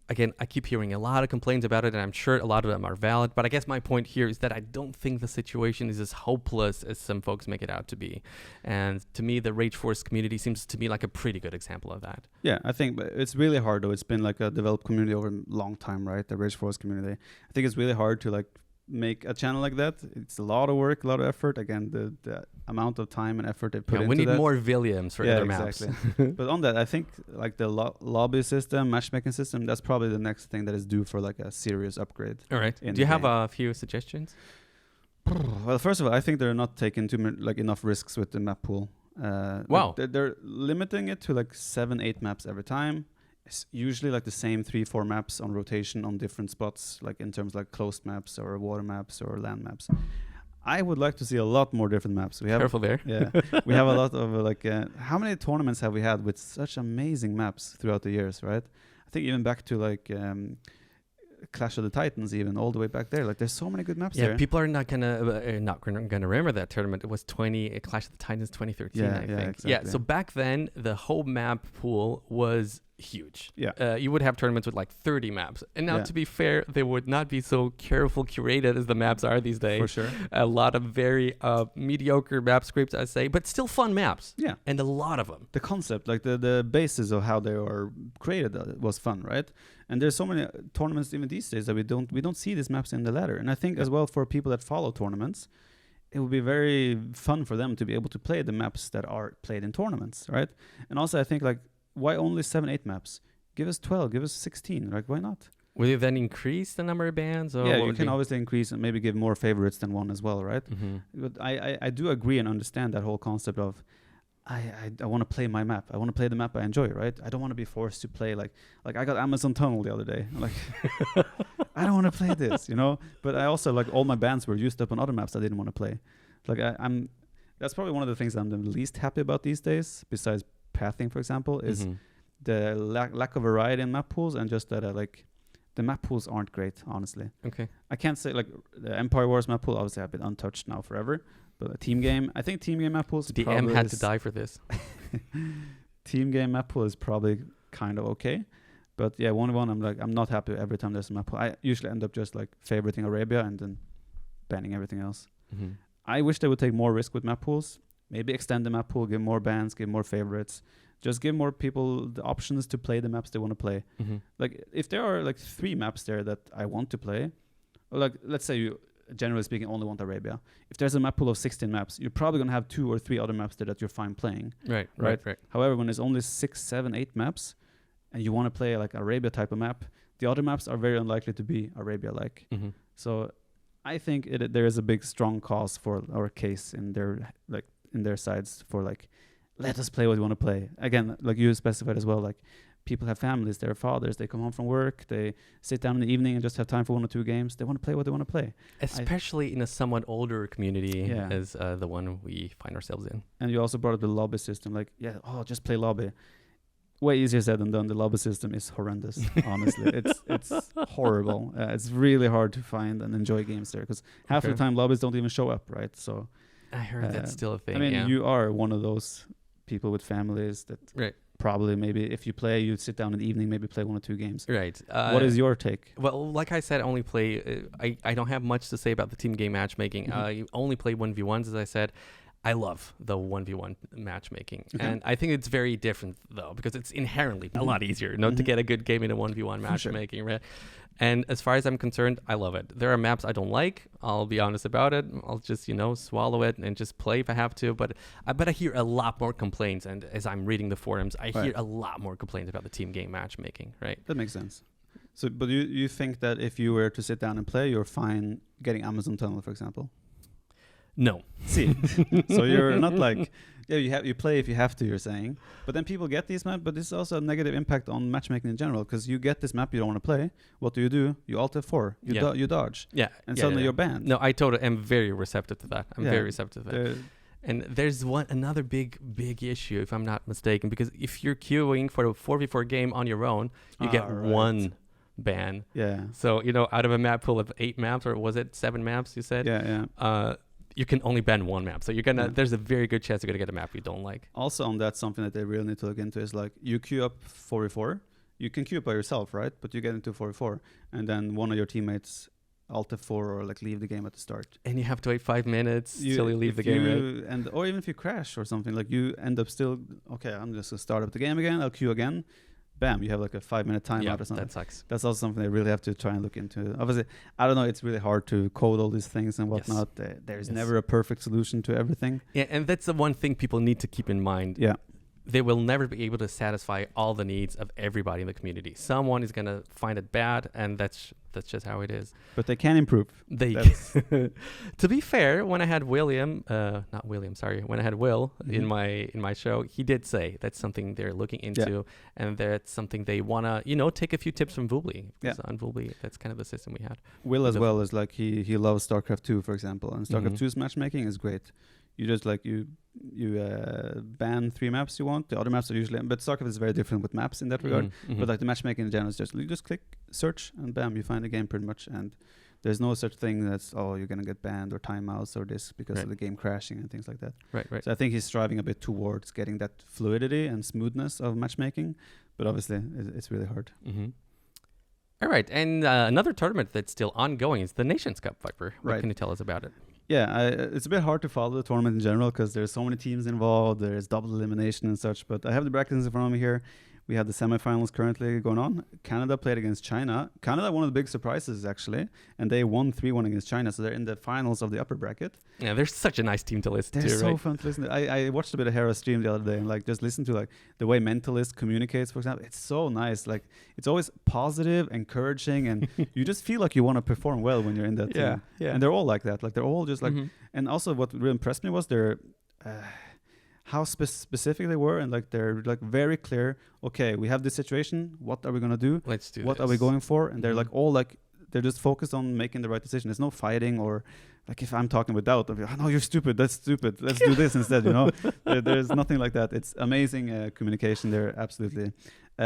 Again, I keep hearing a lot of complaints about it, and I'm sure a lot of them are valid. But I guess my point here is that I don't think the situation is as hopeless as some folks make it out to be. And to me, the Rage Force community seems to me like a pretty good example of that. Yeah, I think it's really hard, though. It's been like a developed community over a long time, right? The Rage Force community. I think it's really hard to like make a channel like that. It's a lot of work, a lot of effort. Again, the amount of time and effort they put into that. We need more Williams for other maps. But on that, I think like the lobby system, matchmaking system, that's probably the next thing that is due for like a serious upgrade. All right. Do you have a few suggestions? Well, first of all, I think they're not taking enough risks with the map pool. Wow. Like they're limiting it to like 7-8 maps every time. It's usually like the same 3-4 maps on rotation on different spots, like in terms of like closed maps or water maps or land maps. I would like to see a lot more different maps. Careful there. Yeah, we have a lot of how many tournaments have we had with such amazing maps throughout the years, right? I think even back to like Clash of the Titans, even all the way back there. Like, there's so many good maps there. Yeah, people are not gonna remember that tournament. It was Clash of the Titans 2013, I think. Exactly. Yeah, so back then the whole map pool was huge. Yeah. You would have tournaments with like 30 maps. And now, to be fair, they would not be so curated as the maps are these days. For sure. A lot of very mediocre map scripts, I'd say, but still fun maps. Yeah. And a lot of them. The concept, like the basis of how they are created was fun, right? And there's so many tournaments even these days that we don't see these maps in the ladder. And I think as well for people that follow tournaments, it would be very fun for them to be able to play the maps that are played in tournaments, right? And also I think like, why only 7-8 maps? Give us 12, give us 16. Like, why not? Will you then increase the number of bans? Or yeah, you can obviously increase and maybe give more favorites than one as well, right? But I do agree and understand that whole concept of I want to play my map. I want to play the map I enjoy, right? I don't want to be forced to play like I got Amazon Tunnel the other day. I'm like, I don't want to play this, you know? But I also, like, all my bans were used up on other maps I didn't want to play. Like, I'm that's probably one of the things I'm the least happy about these days, besides pathing, for example, is the lack of variety in map pools, and just that the map pools aren't great, honestly. Okay. I can't say, like, the Empire Wars map pool obviously have been untouched now forever. But a team game, I think team game map pools. The M had to die for this. Team game map pool is probably kind of okay, but yeah, 1v1 I'm not happy every time there's a map pool. I usually end up just like favoriting Arabia and then banning everything else. I wish they would take more risk with map pools. Maybe extend the map pool, give more bans, give more favorites. Just give more people the options to play the maps they want to play. Like, if there are like 3 maps there that I want to play, or like, let's say you, generally speaking, only want Arabia. If there's a map pool of 16 maps, you're probably going to have 2 or 3 other maps there that you're fine playing. Right. However, when there's only 6, 7, 8 maps, and you want to play like Arabia type of map, the other maps are very unlikely to be Arabia-like. So I think there is a big, strong cause for our case in their sides for like, let us play what we want to play. Again, like you specified as well, like, people have families, they're fathers, they come home from work, they sit down in the evening and just have time for 1 or 2 games. They want to play what they want to play. Especially in a somewhat older community as the one we find ourselves in. And you also brought up the lobby system. Like, just play lobby. Way easier said than done. The lobby system is horrendous, honestly. It's horrible. It's really hard to find and enjoy games there, because half the time lobbies don't even show up, right? So I heard that's still a thing. I mean, you are one of those people with families that probably, maybe if you play, you sit down in the evening, maybe play 1 or 2 games. Right. What is your take? Well, like I said, I only play. I don't have much to say about the team game matchmaking. I only play 1v1s, as I said. I love the 1v1 matchmaking. And I think it's very different, though, because it's inherently a lot easier, to get a good game in a 1v1 matchmaking, right? And as far as I'm concerned, I love it. There are maps I don't like. I'll be honest about it. I'll just, swallow it and just play if I have to. But I hear a lot more complaints. And as I'm reading the forums, I hear a lot more complaints about the team game matchmaking, right? That makes sense. So, but you think that if you were to sit down and play, you're fine getting Amazon Tunnel, for example? No. See, so you're not like, you play if you have to, you're saying, but then people get these maps, but this is also a negative impact on matchmaking in general, because you get this map you don't want to play. What do? You alt F4, you dodge, and suddenly you're banned. No, I totally am very receptive to that. I'm very receptive to that. And there's another big issue, if I'm not mistaken, because if you're queuing for a 4v4 game on your own, you get 1 ban. Yeah. So, out of a map pool of 8 maps, or was it 7 maps you said? Yeah. You can only ban 1 map. So you're gonna there's a very good chance you're gonna get a map you don't like. Also on that, something that they really need to look into is, like, you queue up 4v4. You can queue up by yourself, right? But you get into 4v4, and then one of your teammates alt F4 or like leave the game at the start. And you have to wait 5 minutes till you leave the game, right? Or even if you crash or something, like, you end up still, okay, I'm just gonna start up the game again, I'll queue again. Bam, you have like a 5-minute timeout or something. That sucks. That's also something they really have to try and look into. Obviously, I don't know, it's really hard to code all these things and whatnot. There's never a perfect solution to everything. Yeah, and that's the one thing people need to keep in mind. Yeah. They will never be able to satisfy all the needs of everybody in the community. Someone is going to find it bad, and that's just how it is. But they can improve. To be fair, when I had Will in my show, he did say that's something they're looking into, and that's something they want to, take a few tips from Voobly. Because on Voobly, that's kind of the system we had. Will as well is like, he loves StarCraft 2, for example, and StarCraft 2's matchmaking is great. You just like, you ban 3 maps you want. The other maps are usually, but StarCraft is very different with maps in that regard. But like the matchmaking in general is just, you just click search and bam, you find the game pretty much. And there's no such thing that's, you're gonna get banned or timeouts or this because of the game crashing and things like that. Right. So I think he's striving a bit towards getting that fluidity and smoothness of matchmaking, but obviously it's really hard. All right, and another tournament that's still ongoing is the Nations Cup, Viper. What can you tell us about it? Yeah, it's a bit hard to follow the tournament in general because there's so many teams involved. There's double elimination and such. But I have the brackets in front of me here. We have the semifinals currently going on. Canada played against China. Canada, one of the big surprises, actually. And they won 3-1 against China. So they're in the finals of the upper bracket. Yeah, they're such a nice team to listen to, They're so right? fun to listen to. I watched a bit of Hera's stream the other day and like just listen to like the way Mentalist communicates, for example. It's so nice. Like it's always positive, encouraging, and you just feel like you want to perform well when you're in that team. Yeah. And they're all like that. Like they're all just like, and also what really impressed me was their how specific they were, and like they're like very clear. Okay, we have this situation. What are we gonna do? Let's do What this. are we going for? And they're like all like they're just focused on making the right decision. There's no fighting or like if I'm talking with doubt, I'll be like, oh, no, you're stupid. That's stupid. Let's do this instead. You know, there's nothing like that. It's amazing communication there. Absolutely.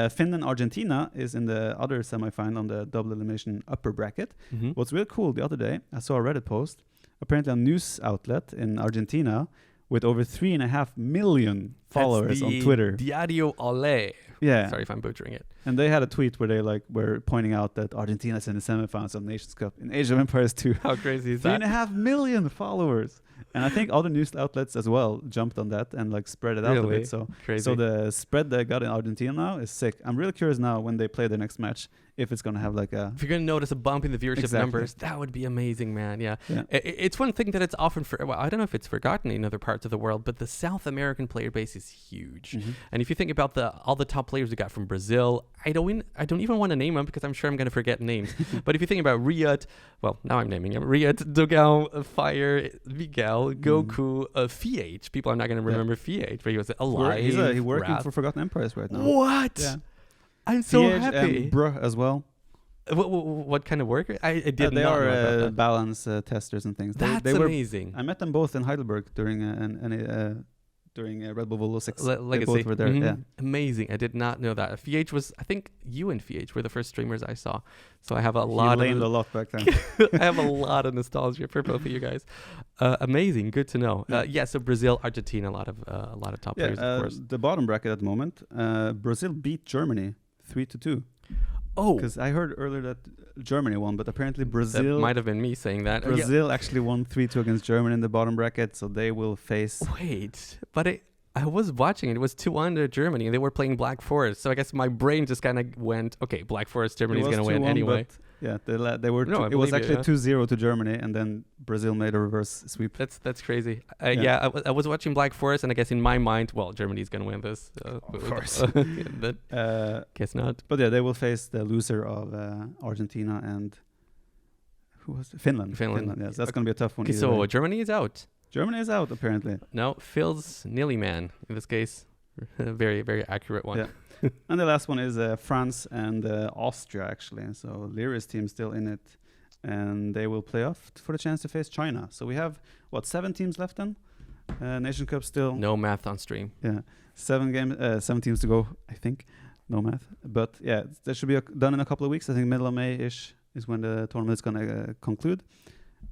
Finland Argentina is in the other semifinal on the double elimination upper bracket. What's really cool the other day, I saw a Reddit post. Apparently, a news outlet in Argentina with over 3.5 million followers on Twitter. Diario Ole. Yeah. Sorry if I'm butchering it. And they had a tweet where they like were pointing out that Argentina's in the semifinals of Nations Cup in Age of Empires 2. How crazy is that? 3.5 million followers. And I think other news outlets as well jumped on that and like spread it out a bit. So crazy. So the spread they got in Argentina now is sick. I'm really curious now when they play their next match if it's going to have like a... If you're going to notice a bump in the viewership numbers, that would be amazing, man. Yeah. It's one thing that it's often... well, I don't know if it's forgotten in other parts of the world, but the South American player base is huge. And if you think about all the top players we got from Brazil, I don't even want to name them because I'm sure I'm going to forget names. But if you think about Riyad, well, now I'm naming him. Riyad, Dogal, Fire, Miguel, Goku, Fiage. People are not going to remember Fiage, but he was alive. He's working for Forgotten Empires right now. What? Yeah. I'm so Fiage happy. And Bruh as well. What kind of work? I did they not are know about that. balance testers and things. That's they were amazing. I met them both in Heidelberg during Red Bull Volo 6. Legacy. They both were there. Yeah. Amazing. I did not know that. Fiage was, I think you and Fiage were the first streamers I saw. So I have a lot a lot back then. I have a lot of nostalgia for both of you guys. Amazing. Good to know. So Brazil, Argentina, a lot of top players, of course. The bottom bracket at the moment, Brazil beat Germany 3-2. Oh, because I heard earlier that Germany won, but apparently Brazil... That might have been me saying that. Brazil actually won 3-2 against Germany in the bottom bracket, so they will face... Wait, but I was watching it. It was 2-1 to Germany, and they were playing Black Forest. So I guess my brain just kind of went, okay, Black Forest, Germany's going to win anyway. Yeah, they were. It was actually 2-0 to Germany, and then Brazil made a reverse sweep. That's crazy. I was watching Black Forest, and I guess in my mind, well, Germany's gonna win this. Of course, but guess not. But yeah, they will face the loser of Argentina and who was it? Finland. Yes, that's gonna be a tough one. Okay, so Germany is out. Germany is out apparently. No, Phil's Nilly man in this case. Very, very accurate one. Yeah. And the last one is France and Austria, actually. So Lyra's team still in it. And they will play off for the chance to face China. So we have, 7 teams left then? Nation Cup still. No math on stream. Yeah. 7 teams to go, I think. No math. But yeah, that should be done in a couple of weeks. I think middle of May-ish is when the tournament is going to conclude.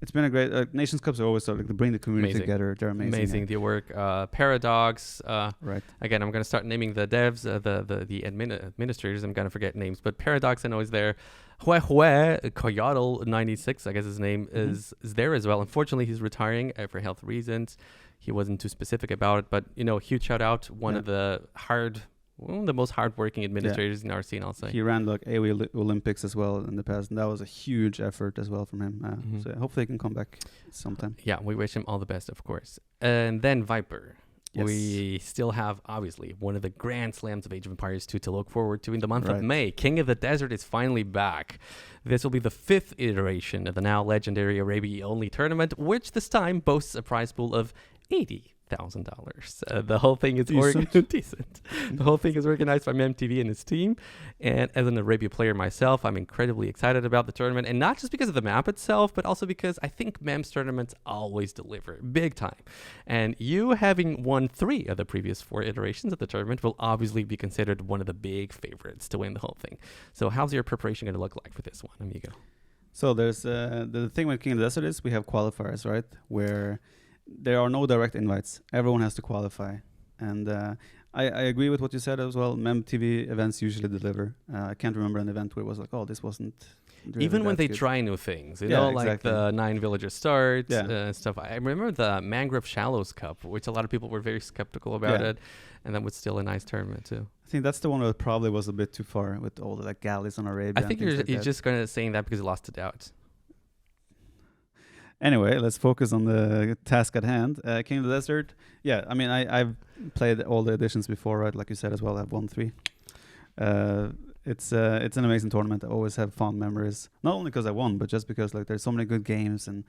It's been a great... Nations Cups are always so, like, they bring the community together. They're amazing. Amazing, the work. Paradox. Right. Again, I'm going to start naming the devs, the administrators. I'm going to forget names. But Paradox, I know, is there. Koyotl 96, I guess his name, is there as well. Unfortunately, he's retiring for health reasons. He wasn't too specific about it. But, huge shout out. One of the most hardworking administrators in our scene, I'll say. He ran like AoE Olympics as well in the past, and that was a huge effort as well from him. So hopefully he can come back sometime. Yeah, we wish him all the best, of course. And then Viper. Yes. We still have, obviously, one of the grand slams of Age of Empires 2 to look forward to in the month of May. King of the Desert is finally back. This will be the 5th iteration of the now legendary Arabia-only tournament, which this time boasts a prize pool of $80,000. The whole thing is decent. The whole thing is organized by MemTV and his team. And as an Arabia player myself, I'm incredibly excited about the tournament. And not just because of the map itself, but also because I think Mem's tournaments always deliver big time. And you, having won 3 of the previous 4 iterations of the tournament, will obviously be considered one of the big favorites to win the whole thing. So how's your preparation going to look like for this one, amigo? So there's the thing with King of the Desert is we have qualifiers, right? Where there are no direct invites. Everyone has to qualify. And I agree with what you said as well. MemTV events usually deliver. I can't remember an event where it was like, oh, this wasn't Even when they try new things, you know, like the 9 villager starts stuff. I remember the Mangrove Shallows Cup, which a lot of people were very skeptical about it, and that was still a nice tournament too. I think that's the one that probably was a bit too far with all the like galleys on Arabia. I think you're just going to saying that because you lost to doubt. Anyway, let's focus on the task at hand. King of the Desert. Yeah, I mean, I've played all the editions before, right? Like you said as well, I've won 3. It's an amazing tournament. I always have fond memories, not only because I won, but just because like there's so many good games, and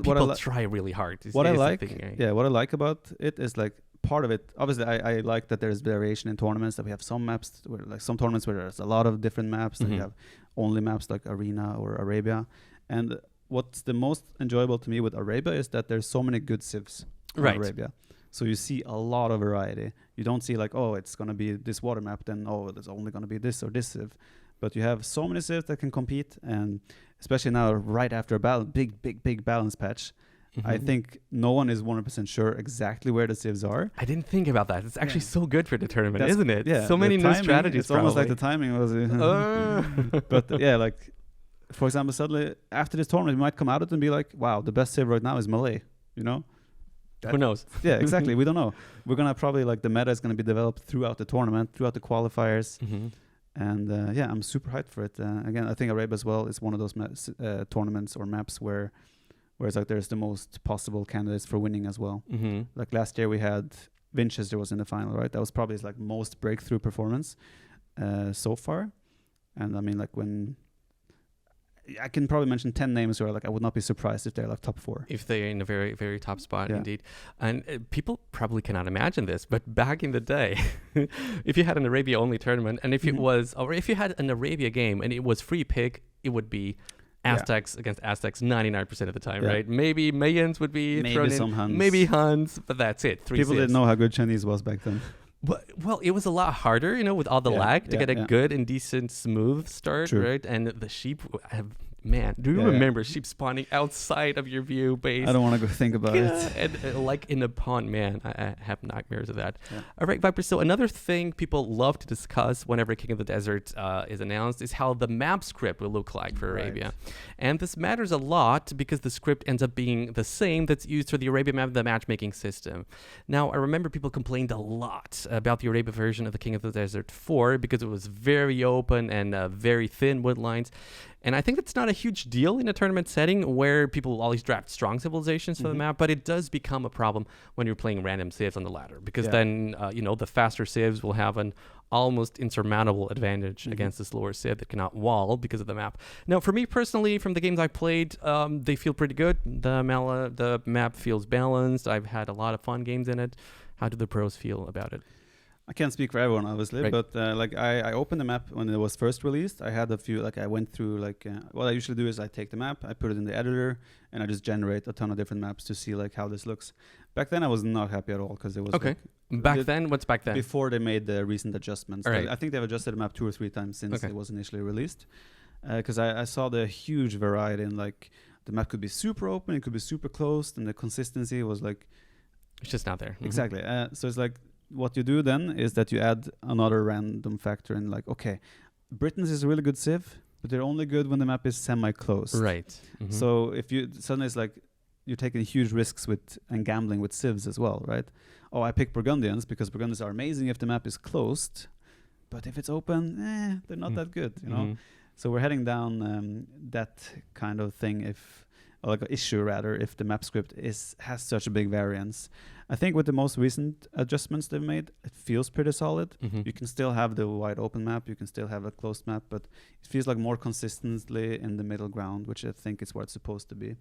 people try really hard. What I like about it is like part of it. Obviously, I like that there's variation in tournaments. That we have some maps where like some tournaments where there's a lot of different maps. And we have only maps like Arena or Arabia. And what's the most enjoyable to me with Arabia is that there's so many good civs in Arabia. So you see a lot of variety. You don't see like, oh, it's going to be this water map, then, oh, there's only going to be this or this civ. But you have so many civs that can compete. And especially now, right after a big balance patch, I think no one is 100% sure exactly where the civs are. I didn't think about that. It's actually so good for the tournament, isn't it? Yeah. So many new strategies. It's almost like the timing was... But yeah, like, for example, suddenly after this tournament, you might come out of it and be like, wow, the best civ right now is Malay, you know? Who knows? Yeah, exactly. We don't know. We're going to probably, like, the meta is going to be developed throughout the tournament, throughout the qualifiers. And yeah, I'm super hyped for it. Again, I think Arabia as well is one of those tournaments or maps where it's like there's the most possible candidates for winning as well. Like last year we had Winchester was in the final, right? That was probably his like most breakthrough performance so far. And I mean, like when I can probably mention 10 names where like I would not be surprised if they're like top 4. If they're in a very, very top spot, indeed. And people probably cannot imagine this, but back in the day, if you had an Arabia only tournament, and if it was, or if you had an Arabia game and it was free pick, it would be Aztecs against Aztecs 99% of the time, right? Maybe Mayans would be thrown in, Huns. maybe Huns, but that's it. 3 People didn't know how good Chinese was back then. Well, it was a lot harder, you know, with all the lag to get a good and decent, smooth start, right? And the sheep have... Man, do you remember sheep spawning outside of your view base? I don't want to go think about it. And like in a pond, man, I have nightmares of that. All right, Viper. So another thing people love to discuss whenever King of the Desert is announced is how the map script will look like for Arabia. And this matters a lot because the script ends up being the same that's used for the Arabia map, the matchmaking system. Now, I remember people complained a lot about the Arabia version of the King of the Desert 4 because it was very open and very thin wood lines. And I think that's not a huge deal in a tournament setting where people always draft strong civilizations for the map, but it does become a problem when you're playing random civs on the ladder because then, you know, the faster civs will have an almost insurmountable advantage against the slower civ that cannot wall because of the map. Now, for me personally, from the games I played, they feel pretty good. The map feels balanced. I've had a lot of fun games in it. How do the pros feel about it? I can't speak for everyone, obviously, but like I opened the map when it was first released. I had a few, like I went through, like what I usually do is I take the map, I put it in the editor, and I just generate a ton of different maps to see like how this looks. Back then, I was not happy at all because it was What's back then? Before they made the recent adjustments. Right. I think they've adjusted the map 2 or 3 times since it was initially released. Because I saw the huge variety in like the map could be super open, it could be super closed, and the consistency was like it's just not there. Exactly. So it's like. What you do then is that you add another random factor and like, okay, Britain's is a really good civ, but they're only good when the map is semi-closed. Right. So if you suddenly it's like you're taking huge risks with and gambling with civs as well, right? Oh, I pick Burgundians because Burgundians are amazing if the map is closed, but if it's open, they're not that good, you know? So we're heading down that kind of thing like an issue rather, if the map script has such a big variance. I think with the most recent adjustments they've made, it feels pretty solid. You can still have the wide open map, you can still have a closed map, but it feels like more consistently in the middle ground, which I think is where it's supposed to be.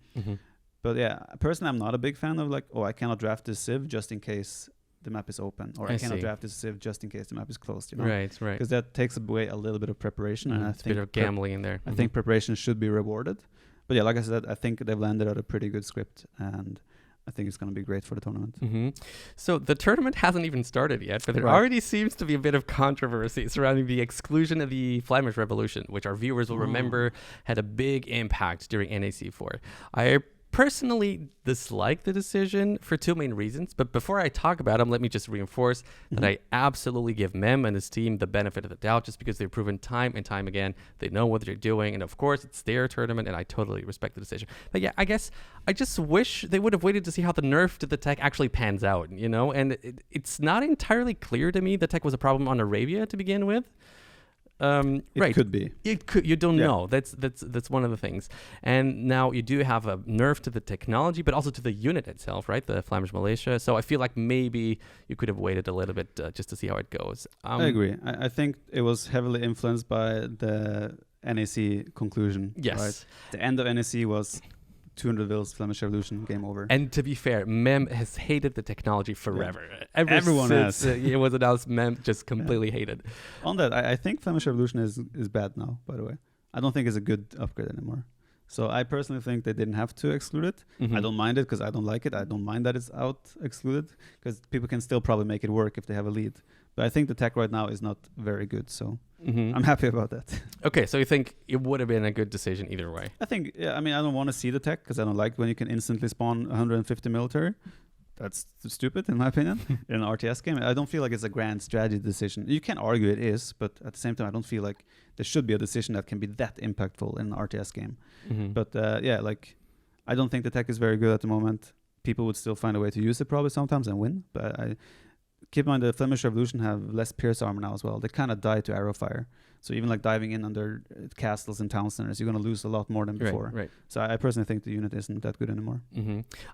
But yeah, personally, I'm not a big fan of like, oh, I cannot draft this civ just in case the map is open, or I cannot draft this civ just in case the map is closed. You know? Right. Because that takes away a little bit of preparation, and I think a bit of gambling in there. I think preparation should be rewarded. But yeah, like I said, I think they've landed at a pretty good script, and I think it's going to be great for the tournament. So the tournament hasn't even started yet, but there already seems to be a bit of controversy surrounding the exclusion of the Flemish Revolution, which our viewers will remember had a big impact during NAC4. I personally dislike the decision for two main reasons. But before I talk about them, let me just reinforce that I absolutely give Mem and his team the benefit of the doubt, just because they've proven time and time again they know what they're doing. And of course, it's their tournament, and I totally respect the decision. But yeah, I guess I just wish they would have waited to see how the nerf to the tech actually pans out, you know? And it's not entirely clear to me the tech was a problem on Arabia to begin with. It could be. It could. You don't know. That's one of the things. And now you do have a nerf to the technology, but also to the unit itself, right? The Flemish militia. So I feel like maybe you could have waited a little bit just to see how it goes. I agree. I think it was heavily influenced by the NAC conclusion. Yes. Right? The end of NAC was 200 Vils, Flemish Revolution, game over. And to be fair, Mem has hated the technology forever. Yeah. Everyone has. It was announced, Mem just completely hated. On that, I think Flemish Revolution is bad now, by the way. I don't think it's a good upgrade anymore. So I personally think they didn't have to exclude it. I don't mind it because I don't like it. I don't mind that it's out excluded because people can still probably make it work if they have a lead. But I think the tech right now is not very good, so I'm happy about that. Okay, so you think it would have been a good decision either way? I think, I don't want to see the tech because I don't like when you can instantly spawn 150 military. That's stupid, in my opinion, in an RTS game. I don't feel like it's a grand strategy decision. You can argue it is, but at the same time, I don't feel like there should be a decision that can be that impactful in an RTS game. But I don't think the tech is very good at the moment. People would still find a way to use it probably sometimes and win, but keep in mind the Flemish Revolution have less pierce armor now as well. They kind of die to arrow fire. So even like diving in under castles and town centers, you're going to lose a lot more than before. Right. So I personally think the unit isn't that good anymore.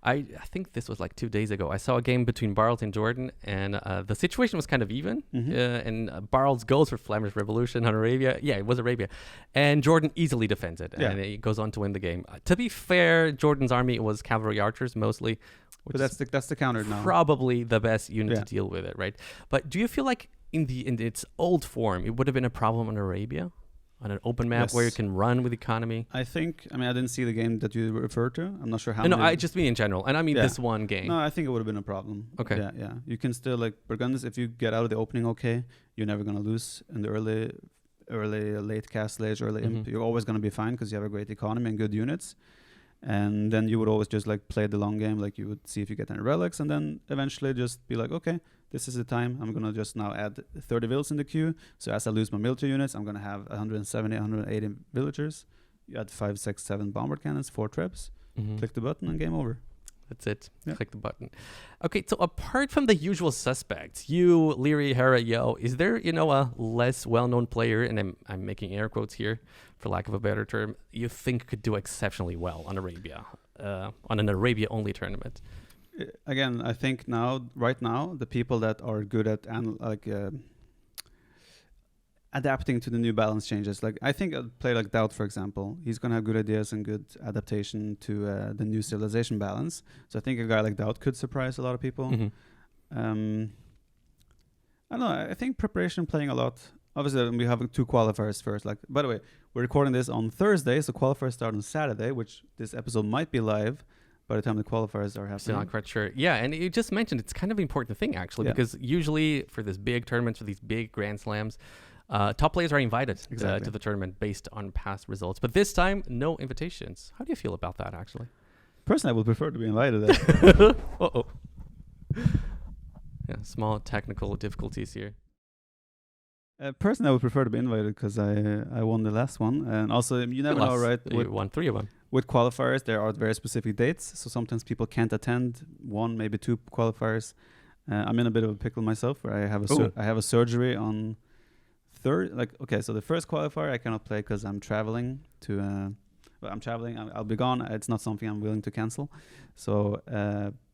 I think this was like 2 days ago. I saw a game between Barles and Jordan, and the situation was kind of even. And Barles goes for Flemish Revolution on Arabia. Yeah, it was Arabia. And Jordan easily defends it, and he goes on to win the game. To be fair, Jordan's army was cavalry archers mostly. But that's the counter now. Probably the best unit to deal with it, right? But do you feel like in its old form, it would have been a problem on Arabia, on an open map where you can run with economy? I think. I didn't see the game that you referred to. I'm not sure how. No, I just mean in general, and I mean this one game. No, I think it would have been a problem. Okay. Yeah. You can still Burgundians. If you get out of the opening, okay, you're never gonna lose in the late cast stage, early imp. You're always gonna be fine because you have a great economy and good units. And then you would always just play the long game, you would see if you get any relics, and then eventually just be like, okay, this is the time. I'm gonna just now add 30 vills in the queue. So as I lose my military units, I'm gonna have 170, 180 villagers. You add 5, 6, 7 bombard cannons, 4 traps. Click the button and game over. That's it. Yeah. Click the button. Okay, so apart from the usual suspects, you, Leary, Hera, Yo, is there, a less well-known player, and I'm making air quotes here, for lack of a better term, you think could do exceptionally well on Arabia, on an Arabia-only tournament? Again, I think right now, the people that are good at adapting to the new balance changes. I think a player like Doubt, for example, he's going to have good ideas and good adaptation to the new civilization balance. So I think a guy like Doubt could surprise a lot of people. I don't know. I think preparation playing a lot. Obviously, we have 2 qualifiers first. By the way, we're recording this on Thursday, so qualifiers start on Saturday, which this episode might be live by the time the qualifiers are happening. Still not quite sure. Yeah, and you just mentioned it's kind of an important thing, actually, because usually for this big tournaments, for these big Grand Slams, top players are invited to the tournament based on past results. But this time, no invitations. How do you feel about that, actually? Personally, I would prefer to be invited. Uh-oh. Yeah, small technical difficulties here. Personally, I would prefer to be invited because I won the last one. And also, you never know, right? You won 3 of them. With qualifiers, there are very specific dates. So sometimes people can't attend 1, maybe 2 qualifiers. I'm in a bit of a pickle myself where I have a surgery on third. So the first qualifier I cannot play because I'm traveling to... I'm traveling. I'll be gone. It's not something I'm willing to cancel. So...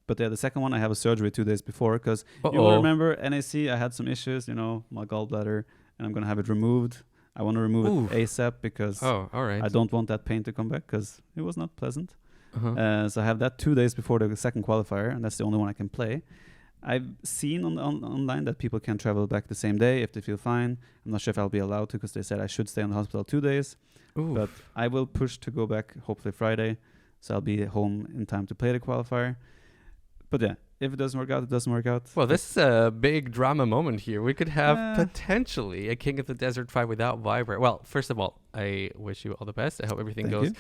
but the second one, I have a surgery 2 days before because you will remember NAC, I had some issues, my gallbladder, and I'm going to have it removed. I want to remove it ASAP because I don't want that pain to come back because it was not pleasant. So I have that 2 days before the second qualifier, and that's the only one I can play. I've seen online that people can travel back the same day if they feel fine. I'm not sure if I'll be allowed to because they said I should stay in the hospital 2 days. But I will push to go back hopefully Friday, so I'll be home in time to play the qualifier. But yeah, if it doesn't work out, it doesn't work out. Well, this is a big drama moment here. We could have potentially a King of the Desert fight without Viper. Well, first of all, I wish you all the best. I hope everything goes.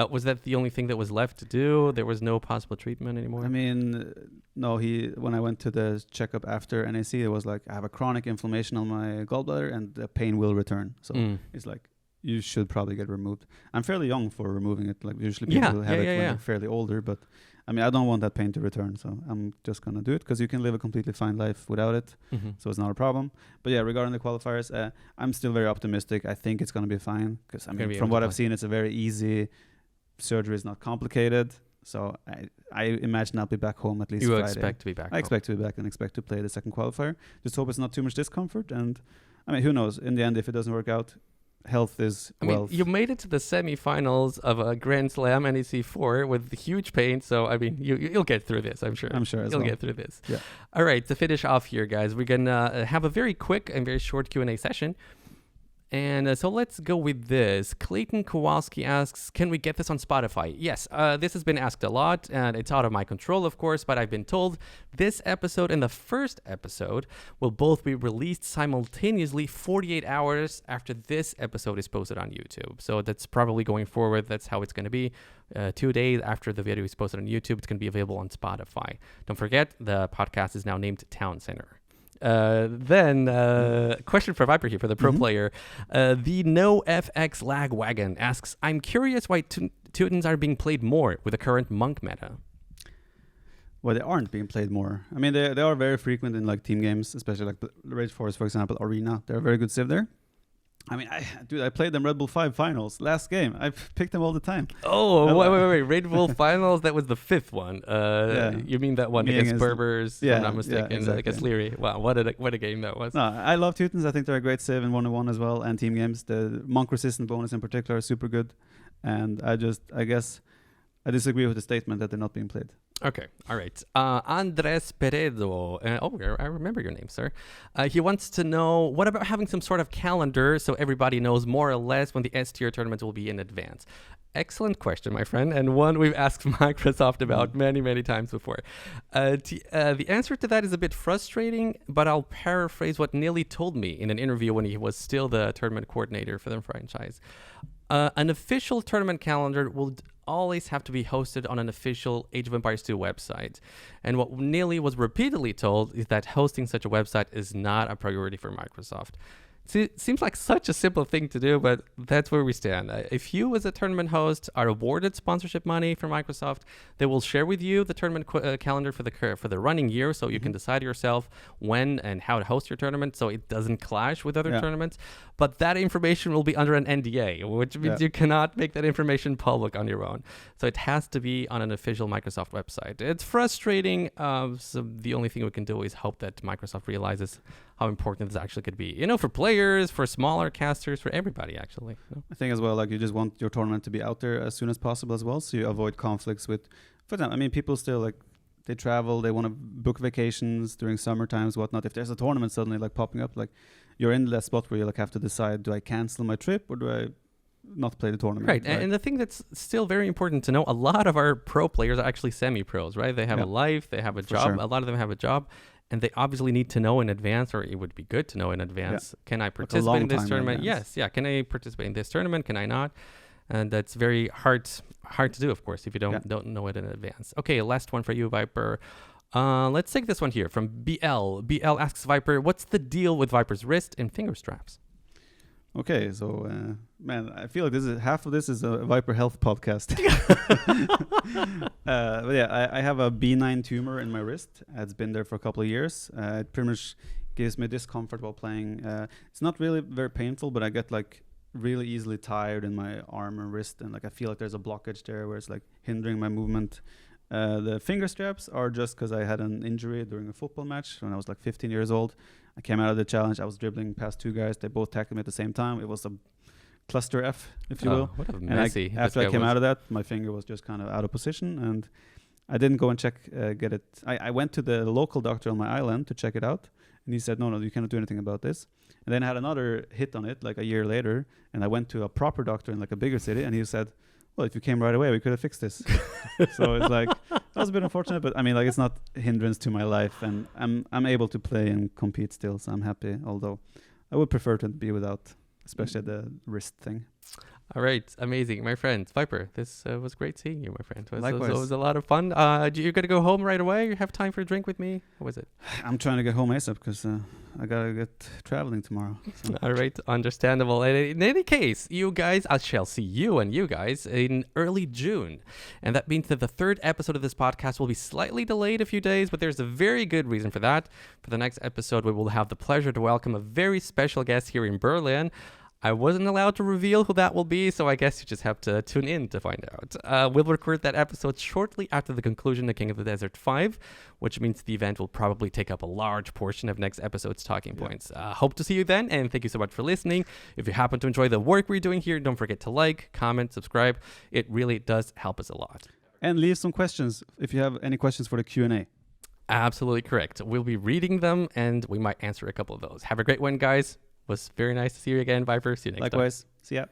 Was that the only thing that was left to do? There was no possible treatment anymore? I mean, no, when I went to the checkup after NAC, it was like, I have a chronic inflammation on my gallbladder and the pain will return. So it's like, you should probably get removed. I'm fairly young for removing it. Like usually people have it when they're fairly older, but I mean, I don't want that pain to return, so I'm just going to do it because you can live a completely fine life without it, so it's not a problem. But yeah, regarding the qualifiers, I'm still very optimistic. I think it's going to be fine because, I mean, from what I've seen, it's a very easy surgery. It's not complicated, so I imagine I'll be back home at least Friday. You expect to be back I expect to be back and expect to play the second qualifier. Just hope it's not too much discomfort. And, I mean, who knows? In the end, if it doesn't work out, health is wealth. You made it to the semifinals of a Grand Slam NEC4 with huge pain, so I mean you'll get through this. I'm sure you'll get through this. Yeah. All right, to finish off here, guys, we're gonna have a very quick and very short Q&A session. And so let's go with this. Clayton Kowalski asks, can we get this on Spotify? Yes, this has been asked a lot, and it's out of my control, of course, but I've been told this episode and the first episode will both be released simultaneously 48 hours after this episode is posted on YouTube. So that's probably going forward. That's how it's going to be. 2 days after the video is posted on YouTube, it's going to be available on Spotify. Don't forget, the podcast is now named Town Center. Question for Viper here for the pro player. The No FX Lag Wagon asks, I'm curious why Teutons are being played more with the current monk meta. Well, they aren't being played more. I mean, they are very frequent in like team games, especially like Rage Force, for example, Arena. They're a very good civ there. I mean, I played them Red Bull 5 finals last game. I picked them all the time. Oh, wait. Red Bull finals, that was the fifth one. You mean that one against Berbers, if I'm not mistaken, exactly. Against Leary. Wow, what a game that was. No, I love Teutons. I think they're a great civ in 1-on-1 as well, and team games. The monk resistant bonus in particular is super good. And I guess I disagree with the statement that they're not being played. Okay, all right. Andres Peredo. I remember your name, sir. He wants to know, what about having some sort of calendar so everybody knows more or less when the S-tier tournament will be in advance? Excellent question, my friend, and one we've asked Microsoft about many, many times before. The answer to that is a bit frustrating, but I'll paraphrase what Neely told me in an interview when he was still the tournament coordinator for the franchise. An official tournament calendar will always have to be hosted on an official Age of Empires 2 website. And what Neely was repeatedly told is that hosting such a website is not a priority for Microsoft. It seems like such a simple thing to do, but that's where we stand. If you, as a tournament host, are awarded sponsorship money from Microsoft, they will share with you the tournament calendar for the running year, so you can decide yourself when and how to host your tournament, so it doesn't clash with other tournaments. But that information will be under an NDA, which means you cannot make that information public on your own. So it has to be on an official Microsoft website. It's frustrating. So the only thing we can do is hope that Microsoft realizes how important this actually could be. For players, for smaller casters, for everybody, actually. I think as well, like, you just want your tournament to be out there as soon as possible as well, so you avoid conflicts with, for example, I mean, people still, like, they travel, they want to book vacations during summer times, whatnot. If there's a tournament suddenly, like, popping up, like, you're in that spot where you, like, have to decide, do I cancel my trip or do I not play the tournament? Right. And the thing that's still very important to know, a lot of our pro players are actually semi-pros, right? They have a life, they have a job. Sure. A lot of them have a job. And they obviously need to know in advance, or it would be good to know in advance, can I participate in this tournament? Yes, can I participate in this tournament? Can I not? And that's very hard to do, of course, if you don't know it in advance. Okay, last one for you, Viper. Let's take this one here from BL. BL asks Viper, what's the deal with Viper's wrist and finger straps? Okay, so man, I feel like half of this is a Viper Health podcast. But yeah, I have a benign tumor in my wrist. It's been there for a couple of years. It pretty much gives me discomfort while playing. It's not really very painful, but I get like really easily tired in my arm and wrist, and like I feel like there's a blockage there where it's like hindering my movement. The finger straps are just because I had an injury during a football match when I was like 15 years old. I came out of the challenge. I was dribbling past two guys. They both tackled me at the same time. It was a cluster F, if you will. What a messy. After I came out of that, my finger was just kind of out of position, and I didn't go and get it. I went to the local doctor on my island to check it out, and he said, no, you cannot do anything about this. And then I had another hit on it like a year later, and I went to a proper doctor in like a bigger city, and he said, well, if you came right away, we could have fixed this. So it's like, was a bit unfortunate, but I mean, like, it's not a hindrance to my life, and I'm able to play and compete still, so I'm happy. Although I would prefer to be without, especially the wrist thing. All right, amazing, my friend Viper. This was great seeing you, my friend. Likewise. It was a lot of fun. You gonna go home right away? You have time for a drink with me? What was it? I'm trying to get home ASAP because I gotta get traveling tomorrow. So. All right, understandable. In any case, you guys, I shall see you and you guys in early June, and that means that the third episode of this podcast will be slightly delayed a few days, but there's a very good reason for that. For the next episode, we will have the pleasure to welcome a very special guest here in Berlin. I wasn't allowed to reveal who that will be, so I guess you just have to tune in to find out. We'll record that episode shortly after the conclusion of King of the Desert 5, which means the event will probably take up a large portion of next episode's talking points. Hope to see you then, and thank you so much for listening. If you happen to enjoy the work we're doing here, don't forget to like, comment, subscribe. It really does help us a lot. And leave some questions if you have any questions for the Q&A. Absolutely correct. We'll be reading them, and we might answer a couple of those. Have a great one, guys. Was very nice to see you again, Viper. See you next time. Likewise. See ya.